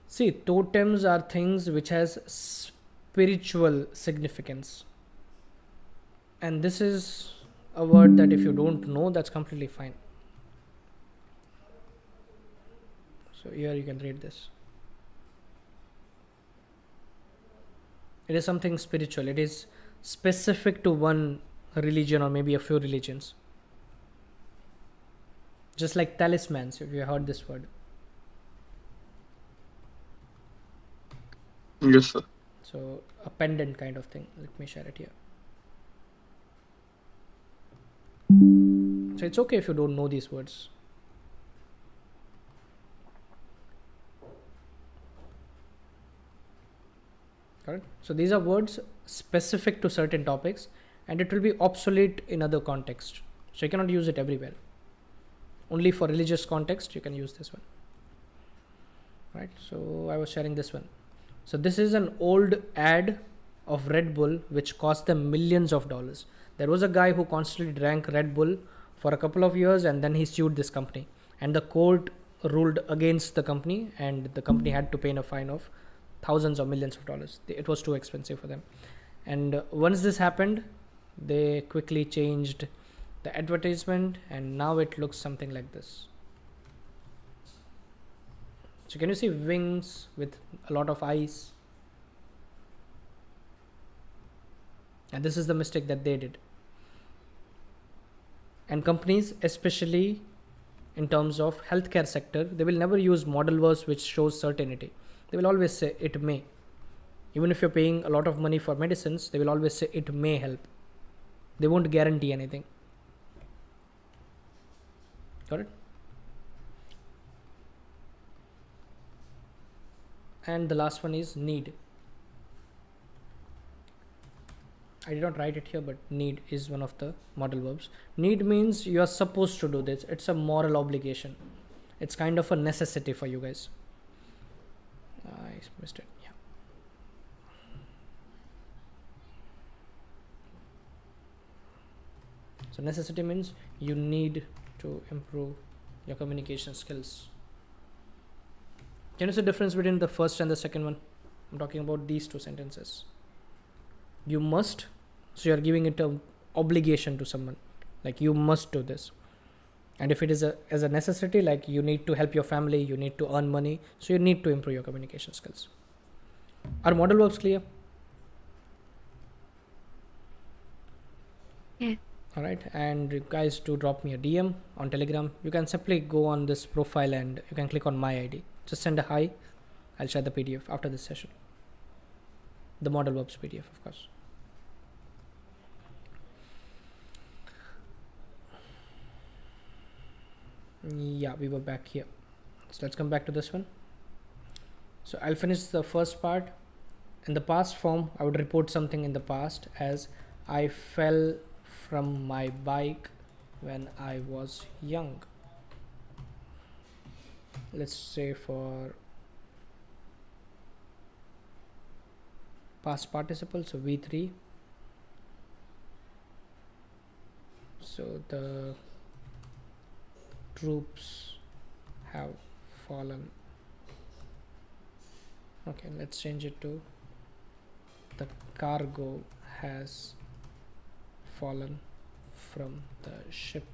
See, totems are things which has spiritual significance. And this is a word that if you don't know, that's completely fine. So here you can read this. It is something spiritual. It is specific to one religion or maybe a few religions. Just like talismans, if you heard this word. Yes, sir. So a pendant kind of thing. Let me share it here. So it's okay if you don't know these words. Correct? So these are words specific to certain topics and it will be obsolete in other contexts. So you cannot use it everywhere. Only for religious context you can use this one. Right? So I was sharing this one. So this is an old ad of Red Bull which cost them millions of dollars. There was a guy who constantly drank Red Bull for a couple of years and then he sued this company. And the court ruled against the company and the company had to pay a fine of thousands or millions of dollars. It was too expensive for them. And once this happened, they quickly changed the advertisement and now it looks something like this. So can you see wings with a lot of eyes? And this is the mistake that they did. And companies, especially in terms of healthcare sector, they will never use modal verbs which shows certainty. They will always say it may. Even if you're paying a lot of money for medicines, they will always say it may help. They won't guarantee anything. Got it? And the last one is need. I did not write it here, but need is one of the modal verbs. Need means you are supposed to do this. It's a moral obligation. It's kind of a necessity for you guys. I missed it. Yeah. So necessity means you need to improve your communication skills. Can you see the difference between the first and the second one? I'm talking about these two sentences. You must, so you are giving it an obligation to someone, like you must do this. And if it is as a necessity, like you need to help your family, you need to earn money, so you need to improve your communication skills. Are modal verbs clear? Yeah. All right, and you guys do drop me a DM on Telegram. You can simply go on this profile and you can click on my ID. Just send a hi. I'll share the PDF after this session. The modal verbs PDF, of course. Yeah, we were back here. So let's come back to this one. So I'll finish the first part. In the past form, I would report something in the past as I fell from my bike when I was young. Let's say for past participle, so V3, So the troops have fallen. Okay, let's change it to the cargo has fallen from the ship.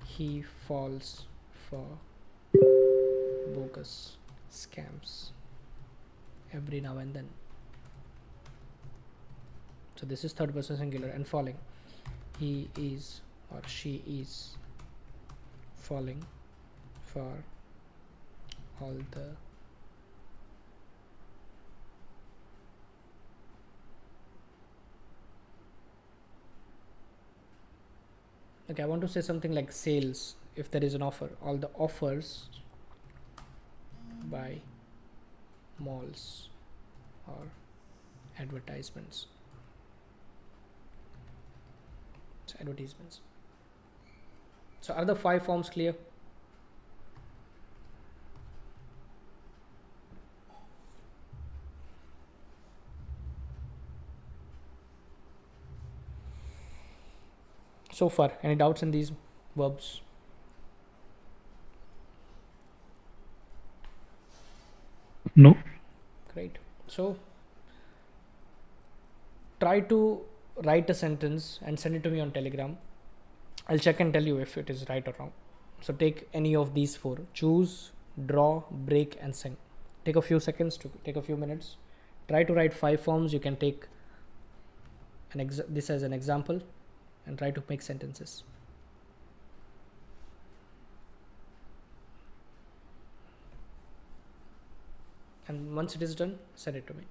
He falls for bogus scams every now and then. So this is third person singular. And falling, he is or she is falling for all the okay, I want to say something like sales. If there is an offer, all the offers by malls or advertisements. So advertisements. So are the 5 forms clear? So far, any doubts in these verbs? No. Great. So try to write a sentence and send it to me on Telegram. I'll check and tell you if it is right or wrong. So take any of these 4: choose, draw, break, and sing. Take a few seconds to take a few minutes. Try to write 5 forms. You can take this as an example and try to make sentences. And once it is done, send it to me.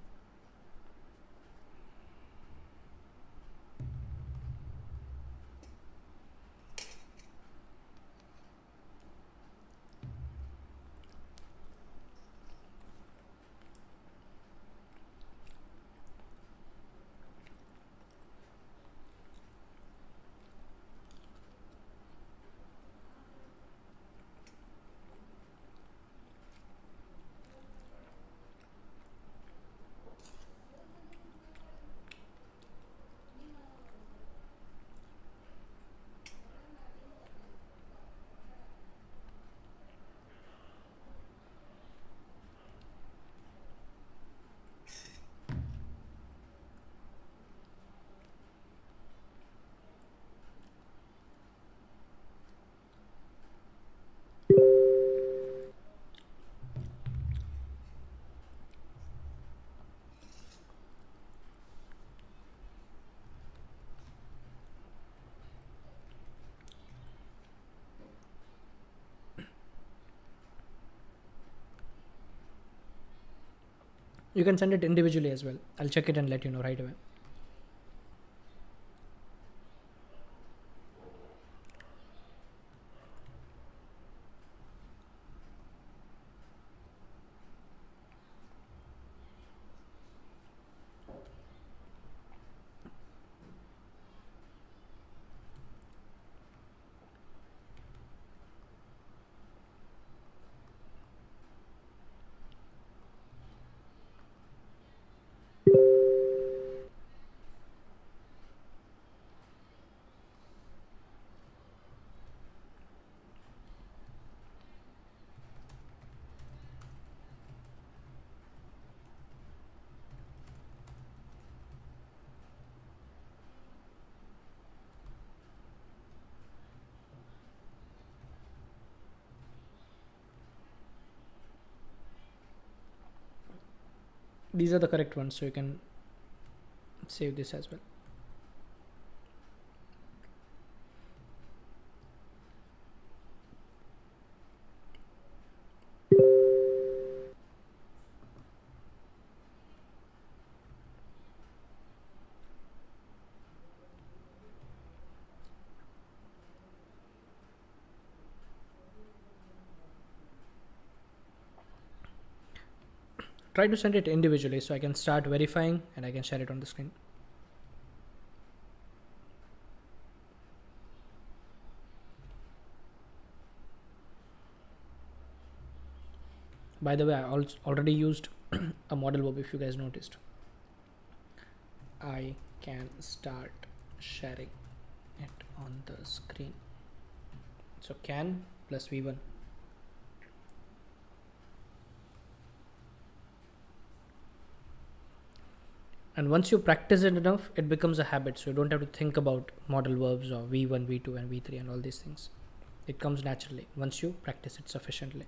You can send it individually as well. I'll check it and let you know right away. These are the correct ones, so you can save this as well. Try to send it individually so I can start verifying and I can share it on the screen. By the way, I already used a model verb, if you guys noticed. I can start sharing it on the screen. So can plus v1. And once you practice it enough, it becomes a habit. So you don't have to think about modal verbs or v1, v2 and v3 and all these things. It comes naturally once you practice it sufficiently.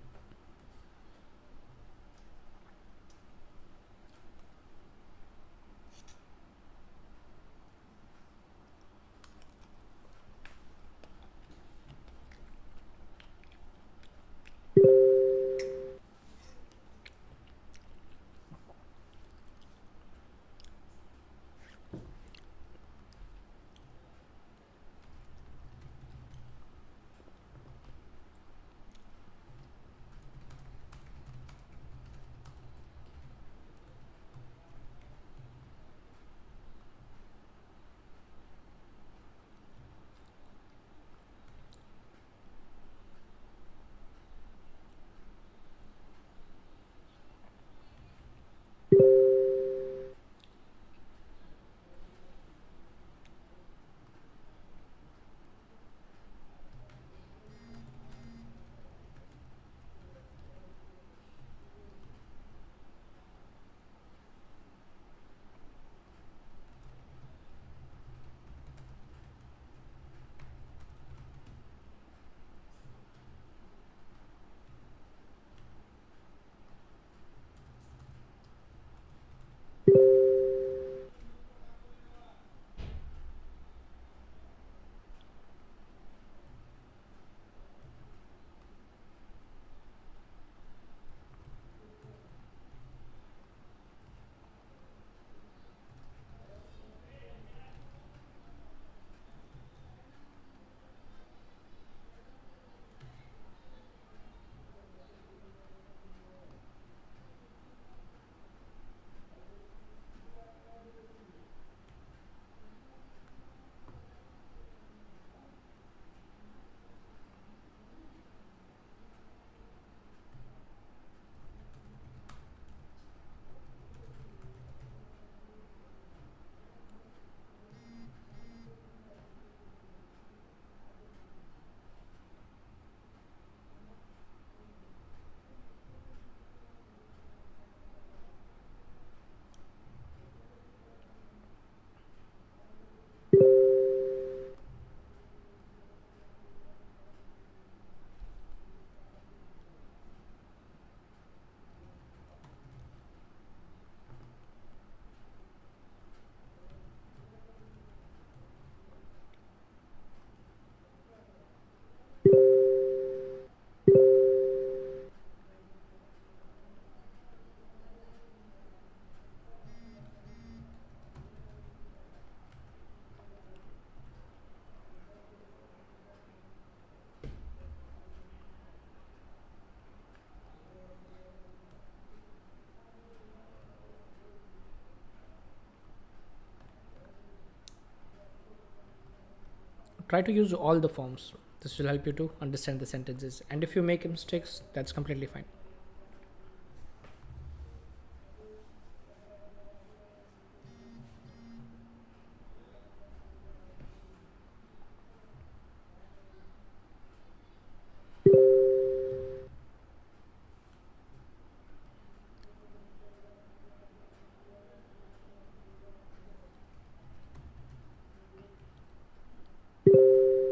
Try to use all the forms. This will help you to understand the sentences. And if you make mistakes, that's completely fine.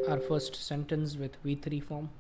Our first sentence with v3 form.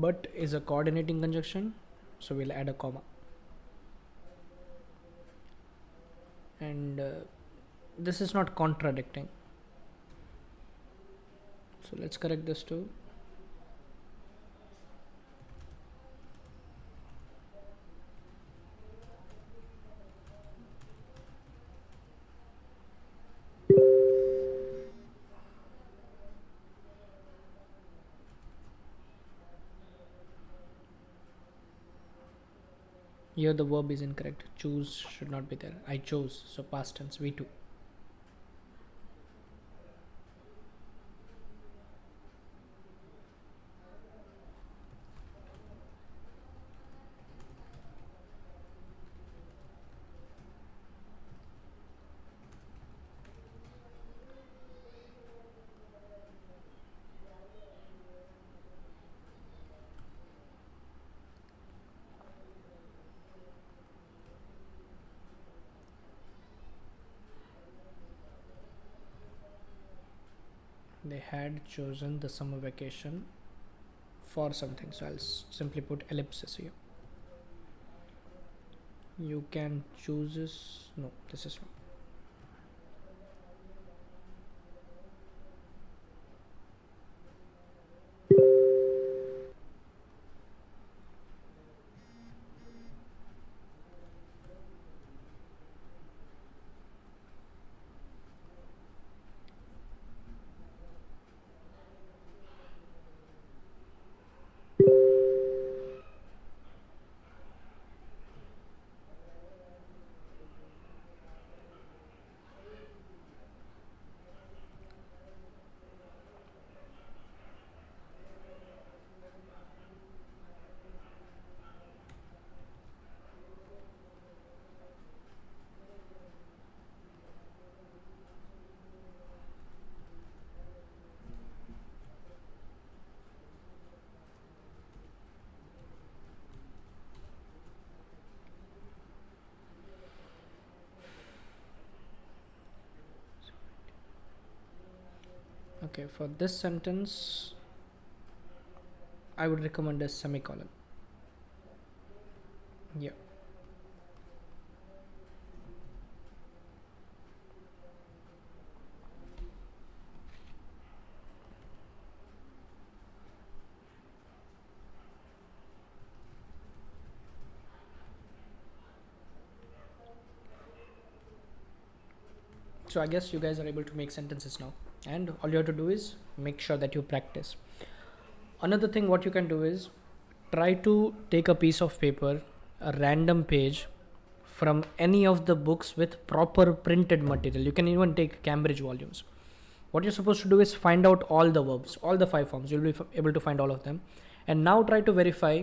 but is a coordinating conjunction, so we'll add a comma. And this is not contradicting, so let's correct this too. Here the verb is incorrect. Choose should not be there. I chose, so past tense V2. They had chosen the summer vacation for something, so I'll simply put ellipsis here. You can choose this. No, this is wrong. Okay, for this sentence I would recommend a semicolon. Yeah. So I guess you guys are able to make sentences now, and all you have to do is make sure that you practice. Another thing what you can do is try to take a piece of paper, a random page from any of the books with proper printed material. You can even take Cambridge volumes. What you're supposed to do is find out all the verbs, all the 5 forms. You'll be able to find all of them, and now try to verify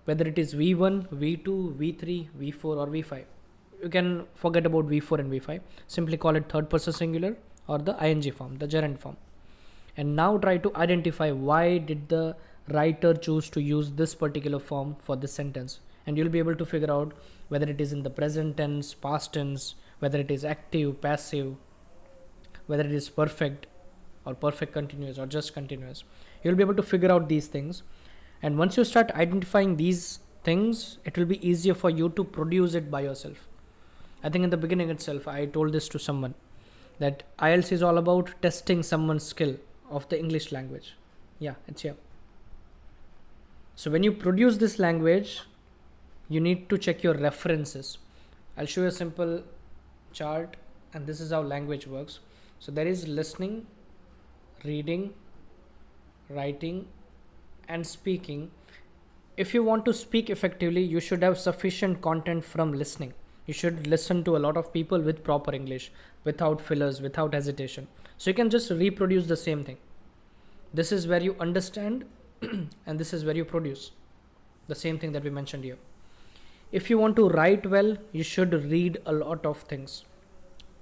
whether it is V1, V2, V3, V4 or V5. You can forget about V4 and V5. Simply call it third person singular or the ing form, the gerund form. And now try to identify why did the writer choose to use this particular form for this sentence. And you'll be able to figure out whether it is in the present tense, past tense, whether it is active, passive, whether it is perfect or perfect continuous or just continuous. You'll be able to figure out these things. And once you start identifying these things, it will be easier for you to produce it by yourself. I think in the beginning itself, I told this to someone that IELTS is all about testing someone's skill of the English language. Yeah, it's here. So when you produce this language, you need to check your references. I'll show you a simple chart, and this is how language works. So there is listening, reading, writing, and speaking. If you want to speak effectively, you should have sufficient content from listening. You should listen to a lot of people with proper English, without fillers, without hesitation. So you can just reproduce the same thing. This is where you understand and this is where you produce the same thing that we mentioned here. If you want to write well, you should read a lot of things.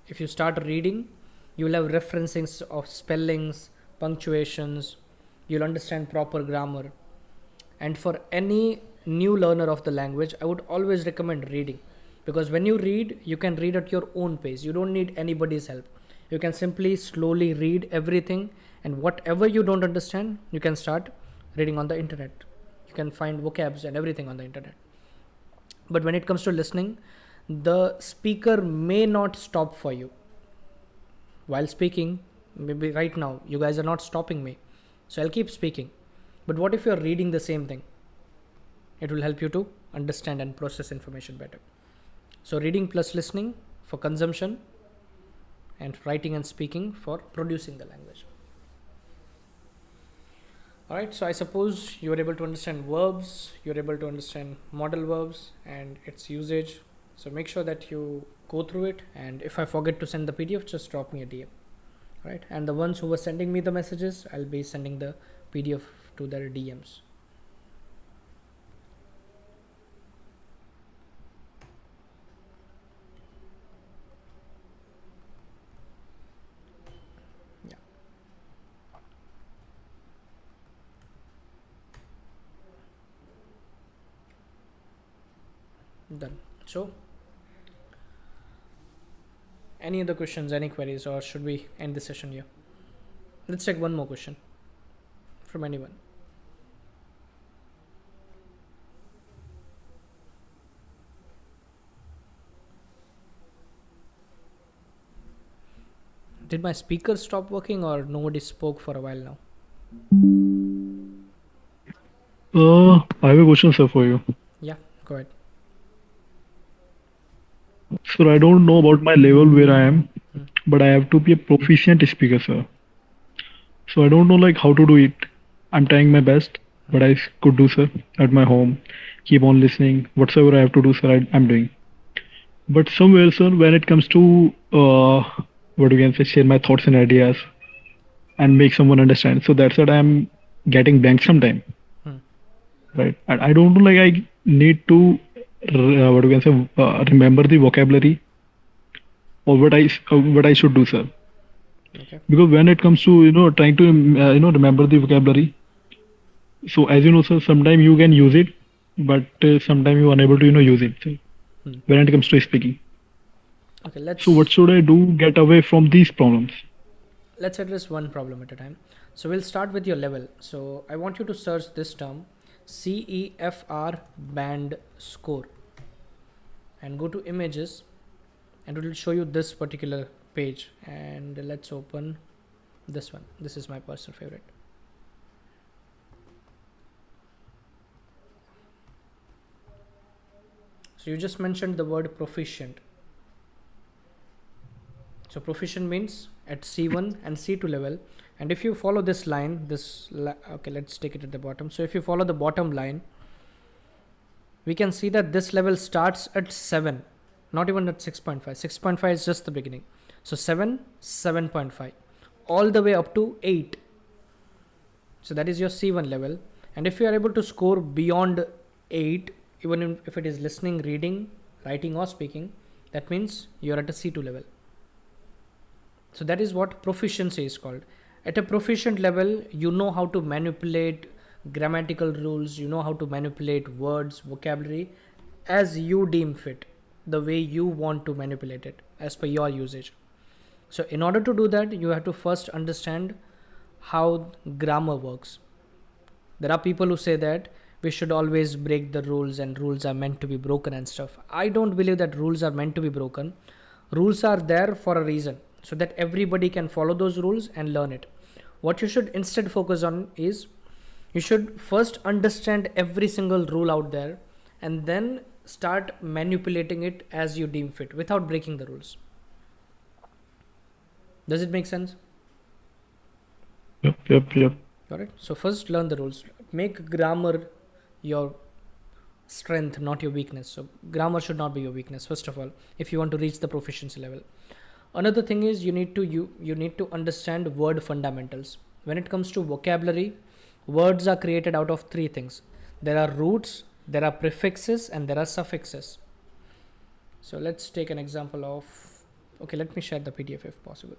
If you start reading, you will have referencing of spellings, punctuations, you'll understand proper grammar. And for any new learner of the language, I would always recommend reading, because when you read, you can read at your own pace. You don't need anybody's help. You can simply slowly read everything, and whatever you don't understand, you can start reading on the internet. You can find vocabs and everything on the internet. But when it comes to listening, the speaker may not stop for you while speaking. Maybe right now you guys are not stopping me, so I'll keep speaking. But what if you're reading the same thing? It will help you to understand and process information better. So reading plus listening for consumption, and writing and speaking for producing the language. Alright, so I suppose you are able to understand verbs, you're able to understand modal verbs and its usage. So make sure that you go through it, and if I forget to send the PDF, just drop me a DM. Right, and the ones who were sending me the messages, I'll be sending the PDF to their DMs. Yeah. Done. So any other questions, any queries, or should we end the session here? Let's take one more question from anyone. Did my speaker stop working, or nobody spoke for a while now? I have a question, sir, for you. Yeah, go ahead. Sir, I don't know about my level where I am, but I have to be a proficient speaker, sir. So I don't know like how to do it. I'm trying my best, but I could do, sir, at my home. Keep on listening. Whatsoever I have to do, sir, I'm doing. But somewhere, sir, when it comes to what we can say, share my thoughts and ideas and make someone understand. So that's what I'm getting blank sometime. Right. And I don't know, like I need to what we can say remember the vocabulary, or what I should do, sir. Okay. Because when it comes to trying to remember the vocabulary, so as you know, sir, sometimes you can use it, but sometimes you are unable to use it, so when it comes to speaking. Okay, so what should I do get away from these problems? Let's address one problem at a time. So we'll start with your level. So I want you to search this term CEFR band score and go to images, and it will show you this particular page. And let's open this one. This is my personal favorite. So you just mentioned the word proficient. So proficient means at C1 and C2 level. And if you follow this line, okay, let's take it at the bottom. So if you follow the bottom line, we can see that this level starts at 7, not even at 6.5. 6.5 is just the beginning. So 7, 7.5, all the way up to 8. So that is your C1 level. And if you are able to score beyond 8, even if it is listening, reading, writing or speaking, that means you're at a C2 level. So that is what proficiency is called. At a proficient level, you know how to manipulate grammatical rules, you know how to manipulate words, vocabulary as you deem fit, the way you want to manipulate it as per your usage. So in order to do that, you have to first understand how grammar works. There are people who say that we should always break the rules and rules are meant to be broken and stuff. I don't believe that rules are meant to be broken. Rules are there for a reason, so that everybody can follow those rules and learn it. What you should instead focus on is you should first understand every single rule out there and then start manipulating it as you deem fit without breaking the rules. Does it make sense? Yep. Alright, so first learn the rules. Make grammar your strength, not your weakness. So grammar should not be your weakness, first of all, if you want to reach the proficiency level. Another thing is you need to understand word fundamentals. When it comes to vocabulary, words are created out of 3 things. There are roots, there are prefixes, and there are suffixes. So let's take an example of, okay, let me share the PDF if possible.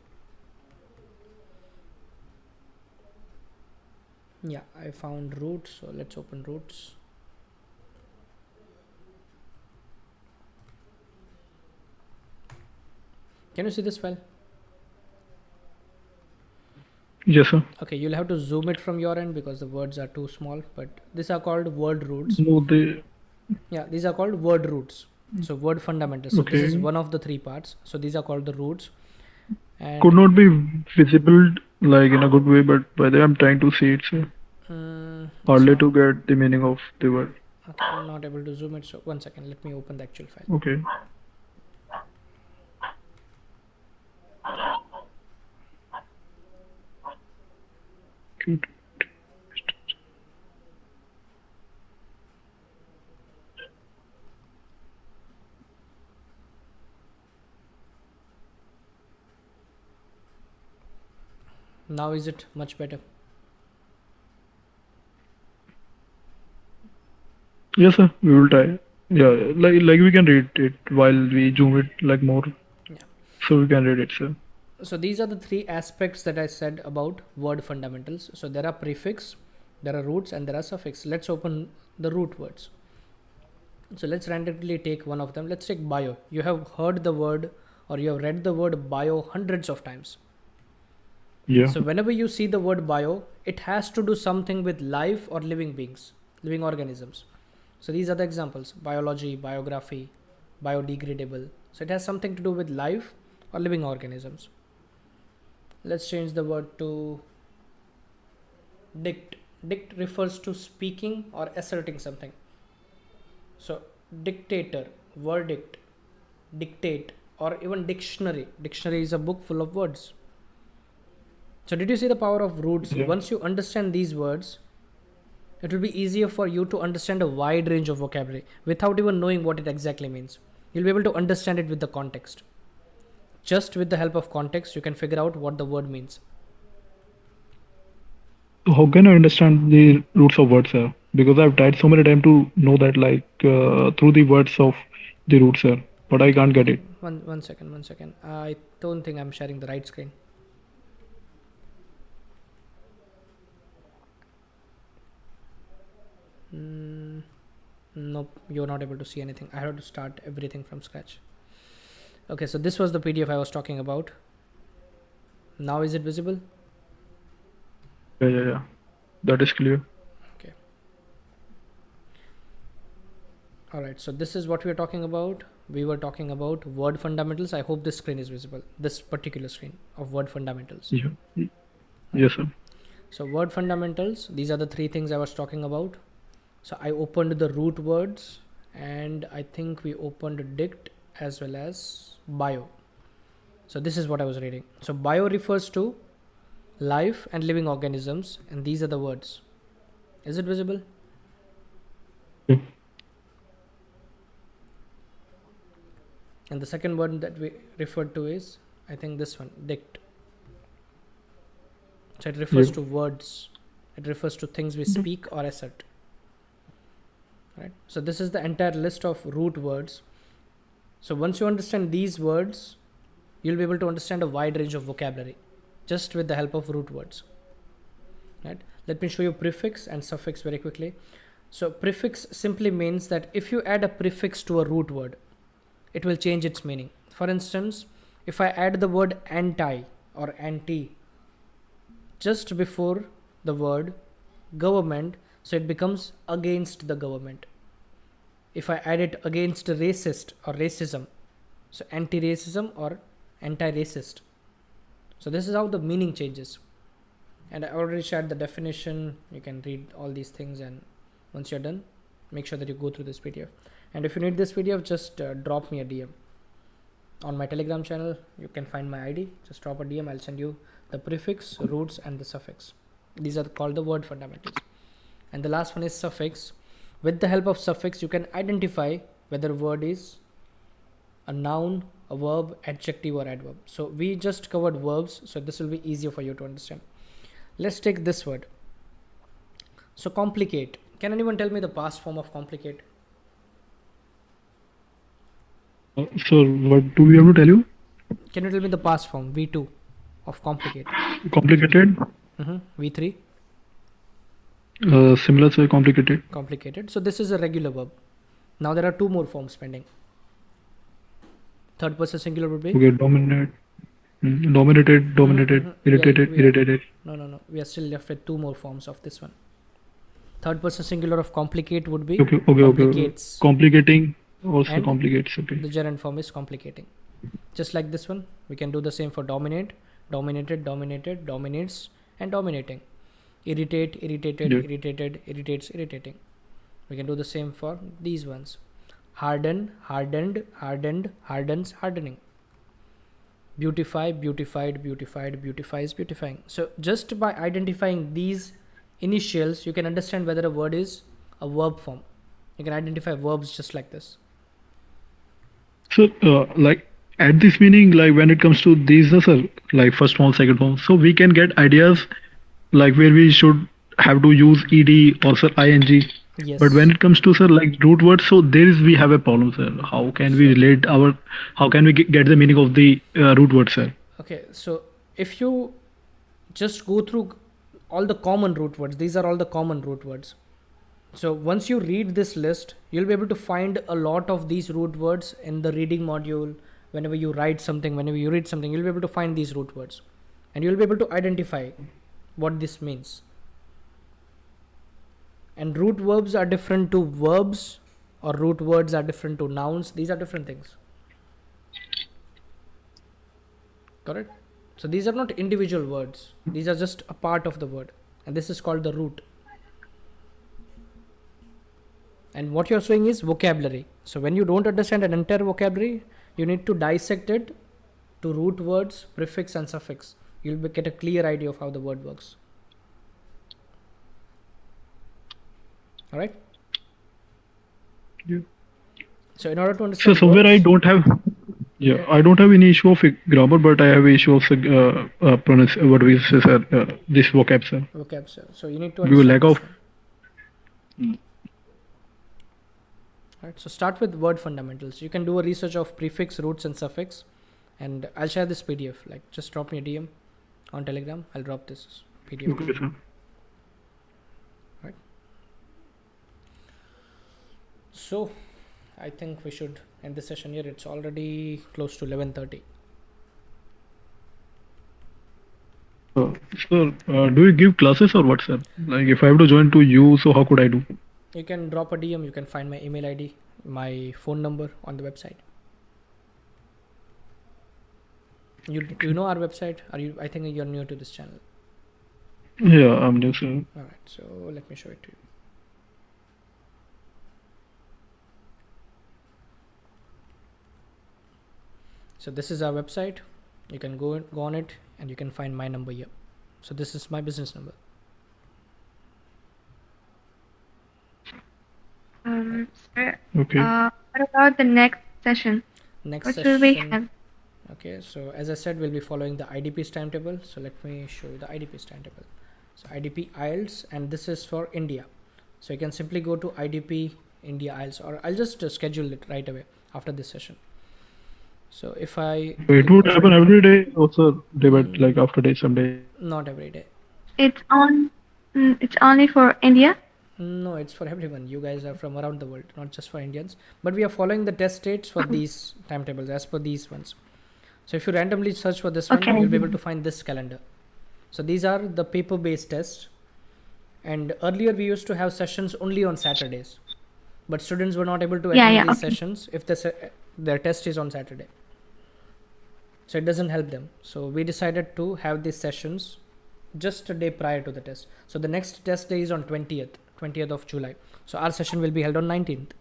Yeah, I found roots, so let's open roots. Can you see this file? Yes, sir. Okay, you'll have to zoom it from your end because the words are too small, but these are called word roots. No, they. Yeah, these are called word roots. So word fundamentals. So this is Okay. one of the three parts. So these are called the roots. And Could not be visible like in a good way, but by the way, I'm trying to see it, sir. Hardly so, to get the meaning of the word. okay, I'm not able to zoom it. So 1 second, let me open the actual file. Okay. Good. Now is it much better? Yes, sir. We will try. Yeah, like we can read it while we zoom it like more, Yeah. so we can read it, sir. So these are the three aspects that I said about word fundamentals. So there are prefix, there are roots, and there are suffix. Let's open the root words. So let's randomly take one of them. Let's take bio. You have heard the word or you have read the word bio hundreds of times. Yeah. So whenever you see the word bio, it has to do something with life or living beings, living organisms. So these are the examples: biology, biography, biodegradable. So it has something to do with life or living organisms. Let's change the word to dict. Dict refers to speaking or asserting something. So dictator, verdict, dictate, or even dictionary. Dictionary is a book full of words. So did you see the power of roots? Yeah. Once you understand these words, it will be easier for you to understand a wide range of vocabulary without even knowing what it exactly means. You'll be able to understand it with the context. Just with the help of context, you can figure out what the word means. So how can I understand the roots of words, sir? Because I've tried so many times to know that, like through the words of the roots, sir, but I can't get it. One second. I don't think I'm sharing the right screen. Nope, you're not able to see anything. I have to start everything from scratch. Okay, so this was the PDF I was talking about. Now is it visible? Yeah. That is clear. Okay. Alright, so this is what we are talking about. We were talking about word fundamentals. I hope this screen is visible. This particular screen of word fundamentals. Yeah. Yes, sir. So word fundamentals, these are the three things I was talking about. So I opened the root words and I think we opened dict as well as bio. So this is what I was reading. So bio refers to life and living organisms, and these are the words. Is it visible? Yeah. And the second word that we referred to is, I think this one, dict. So it refers to words. It refers to things we speak or assert. Right? So this is the entire list of root words. So once you understand these words, you'll be able to understand a wide range of vocabulary just with the help of root words. Right? Let me show you prefix and suffix very quickly. So prefix simply means that if you add a prefix to a root word, it will change its meaning. For instance, if I add the word anti or anti just before the word government, so it becomes against the government. If I add it against racist or racism, so anti-racism or anti-racist. So this is how the meaning changes. And I already shared the definition. You can read all these things, and once you're done, make sure that you go through this PDF. And if you need this PDF, just drop me a DM. On my Telegram channel, you can find my ID. Just drop a DM. I'll send you the prefix, roots, and the suffix. These are called the word fundamentals. And the last one is suffix. With the help of suffix, you can identify whether a word is a noun, a verb, adjective, or adverb. So we just covered verbs, so this will be easier for you to understand. Let's take this word. So complicate. Can anyone tell me the past form of complicate? So what do we have to tell you? Can you tell me the past form, V2, of complicate? Complicated. V3? Similar to complicated. Complicated. So this is a regular verb. Now there are two more forms pending. Third person singular would be? Okay, dominant. Dominated, irritated, irritated. No. We are still left with two more forms of this one. Third person singular of complicate would be Okay. complicates. Complicating also And complicates. Okay. The gerund form is complicating. Just like this one, we can do the same for dominate, dominated, dominated, dominates, and dominating. Irritate, irritated, Yeah. irritated, irritates, irritating. We can do the same for these ones. Harden, hardened, hardened, hardens, hardening. Beautify, beautified, beautified, beautifies, beautifying. So just by identifying these initials, you can understand whether a word is a verb form. You can identify verbs just like this. So, like at this meaning, like when it comes to these, sir, like first form, second form, so we can get ideas like where we should have to use ed or sir ing. Yes. But when it comes to sir like root words, so we have a problem, sir. How can we relate how can we get the meaning of the root word, sir? Okay, so if you just go through all the common root words, these are all the common root words. So once you read this list, you'll be able to find a lot of these root words in the reading module. Whenever you write something, whenever you read something, you'll be able to find these root words. And you'll be able to identify what this means. And root verbs are different to verbs, or root words are different to nouns. These are different things. Correct? So these are not individual words. These are just a part of the word. And this is called the root. And what you're showing is vocabulary. So when you don't understand an entire vocabulary, you need to dissect it to root words, prefix and suffix. You'll get a clear idea of how the word works. Alright? Yeah. So in order to understand So somewhere words, I don't have any issue of grammar, but I have issue of pronounce what we say, sir, this vocab, sir. vocab, so you need to We will lack understand of. this one. Right, so start with word fundamentals. You can do a research of prefix, roots and suffix, and I'll share this PDF. Like just drop me a DM on Telegram. I'll drop this PDF. Okay, sir. Right. So I think we should end this session here. It's already close to 11:30. Sir, do you give classes or what, sir? Like if I have to join to you, so how could I do? You can drop a DM. You can find my email ID, my phone number on the website. Do you know our website? I think you're new to this channel. Yeah, I'm new, sir. Alright, so let me show it to you. So this is our website. You can go on it and you can find my number here. So this is my business number. Sir, Okay. what about the next session? Next What session. will we have? Okay, so as I said, we'll be following the IDP's timetable. So let me show you the IDP's timetable. So IDP IELTS, and this is for India. So you can simply go to IDP India IELTS, or I'll just schedule it right away after this session. So if I It would happen every day, also day by like after day, someday. not every day. It's only for India. No, it's for everyone. You guys are from around the world, not just for Indians. But we are following the test dates for these timetables as per these ones. So if you randomly search for this one, Okay. you'll be able to find this calendar. So these are the paper-based tests. And earlier we used to have sessions only on Saturdays. But students were not able to attend these sessions if their test is on Saturday. So it doesn't help them. So we decided to have these sessions just a day prior to the test. So the next test day is on 20th of July. So our session will be held on 19th.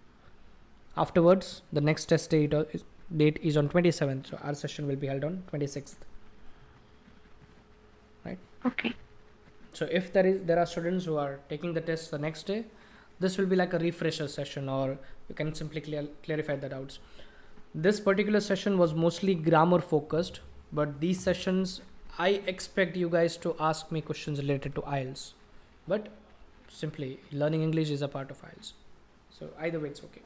Afterwards, the next test date is on 27th. So our session will be held on 26th. Right? Okay. So if there are students who are taking the test the next day, this will be like a refresher session, or you can simply clarify the doubts. This particular session was mostly grammar focused, but these sessions I expect you guys to ask me questions related to IELTS. But simply learning English is a part of IELTS. So either way, it's okay.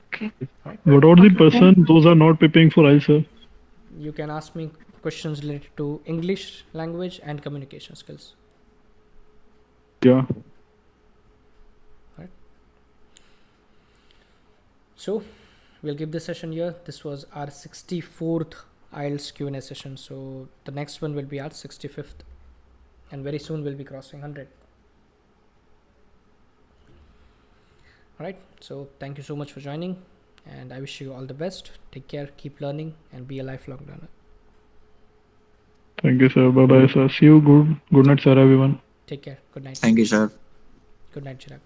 Okay. What about the person those are not preparing for IELTS, sir? You can ask me questions related to English language and communication skills. Yeah. Right. So we'll give this session here. This was our 64th IELTS Q&A session. So the next one will be our 65th. And very soon we'll be crossing 100. Alright, so thank you so much for joining. And I wish you all the best. Take care, keep learning, and be a lifelong learner. Thank you, sir. Bye bye, sir. See you. Good night, sir, everyone. Take care. Good night. Thank you, sir. Good night, Chirag.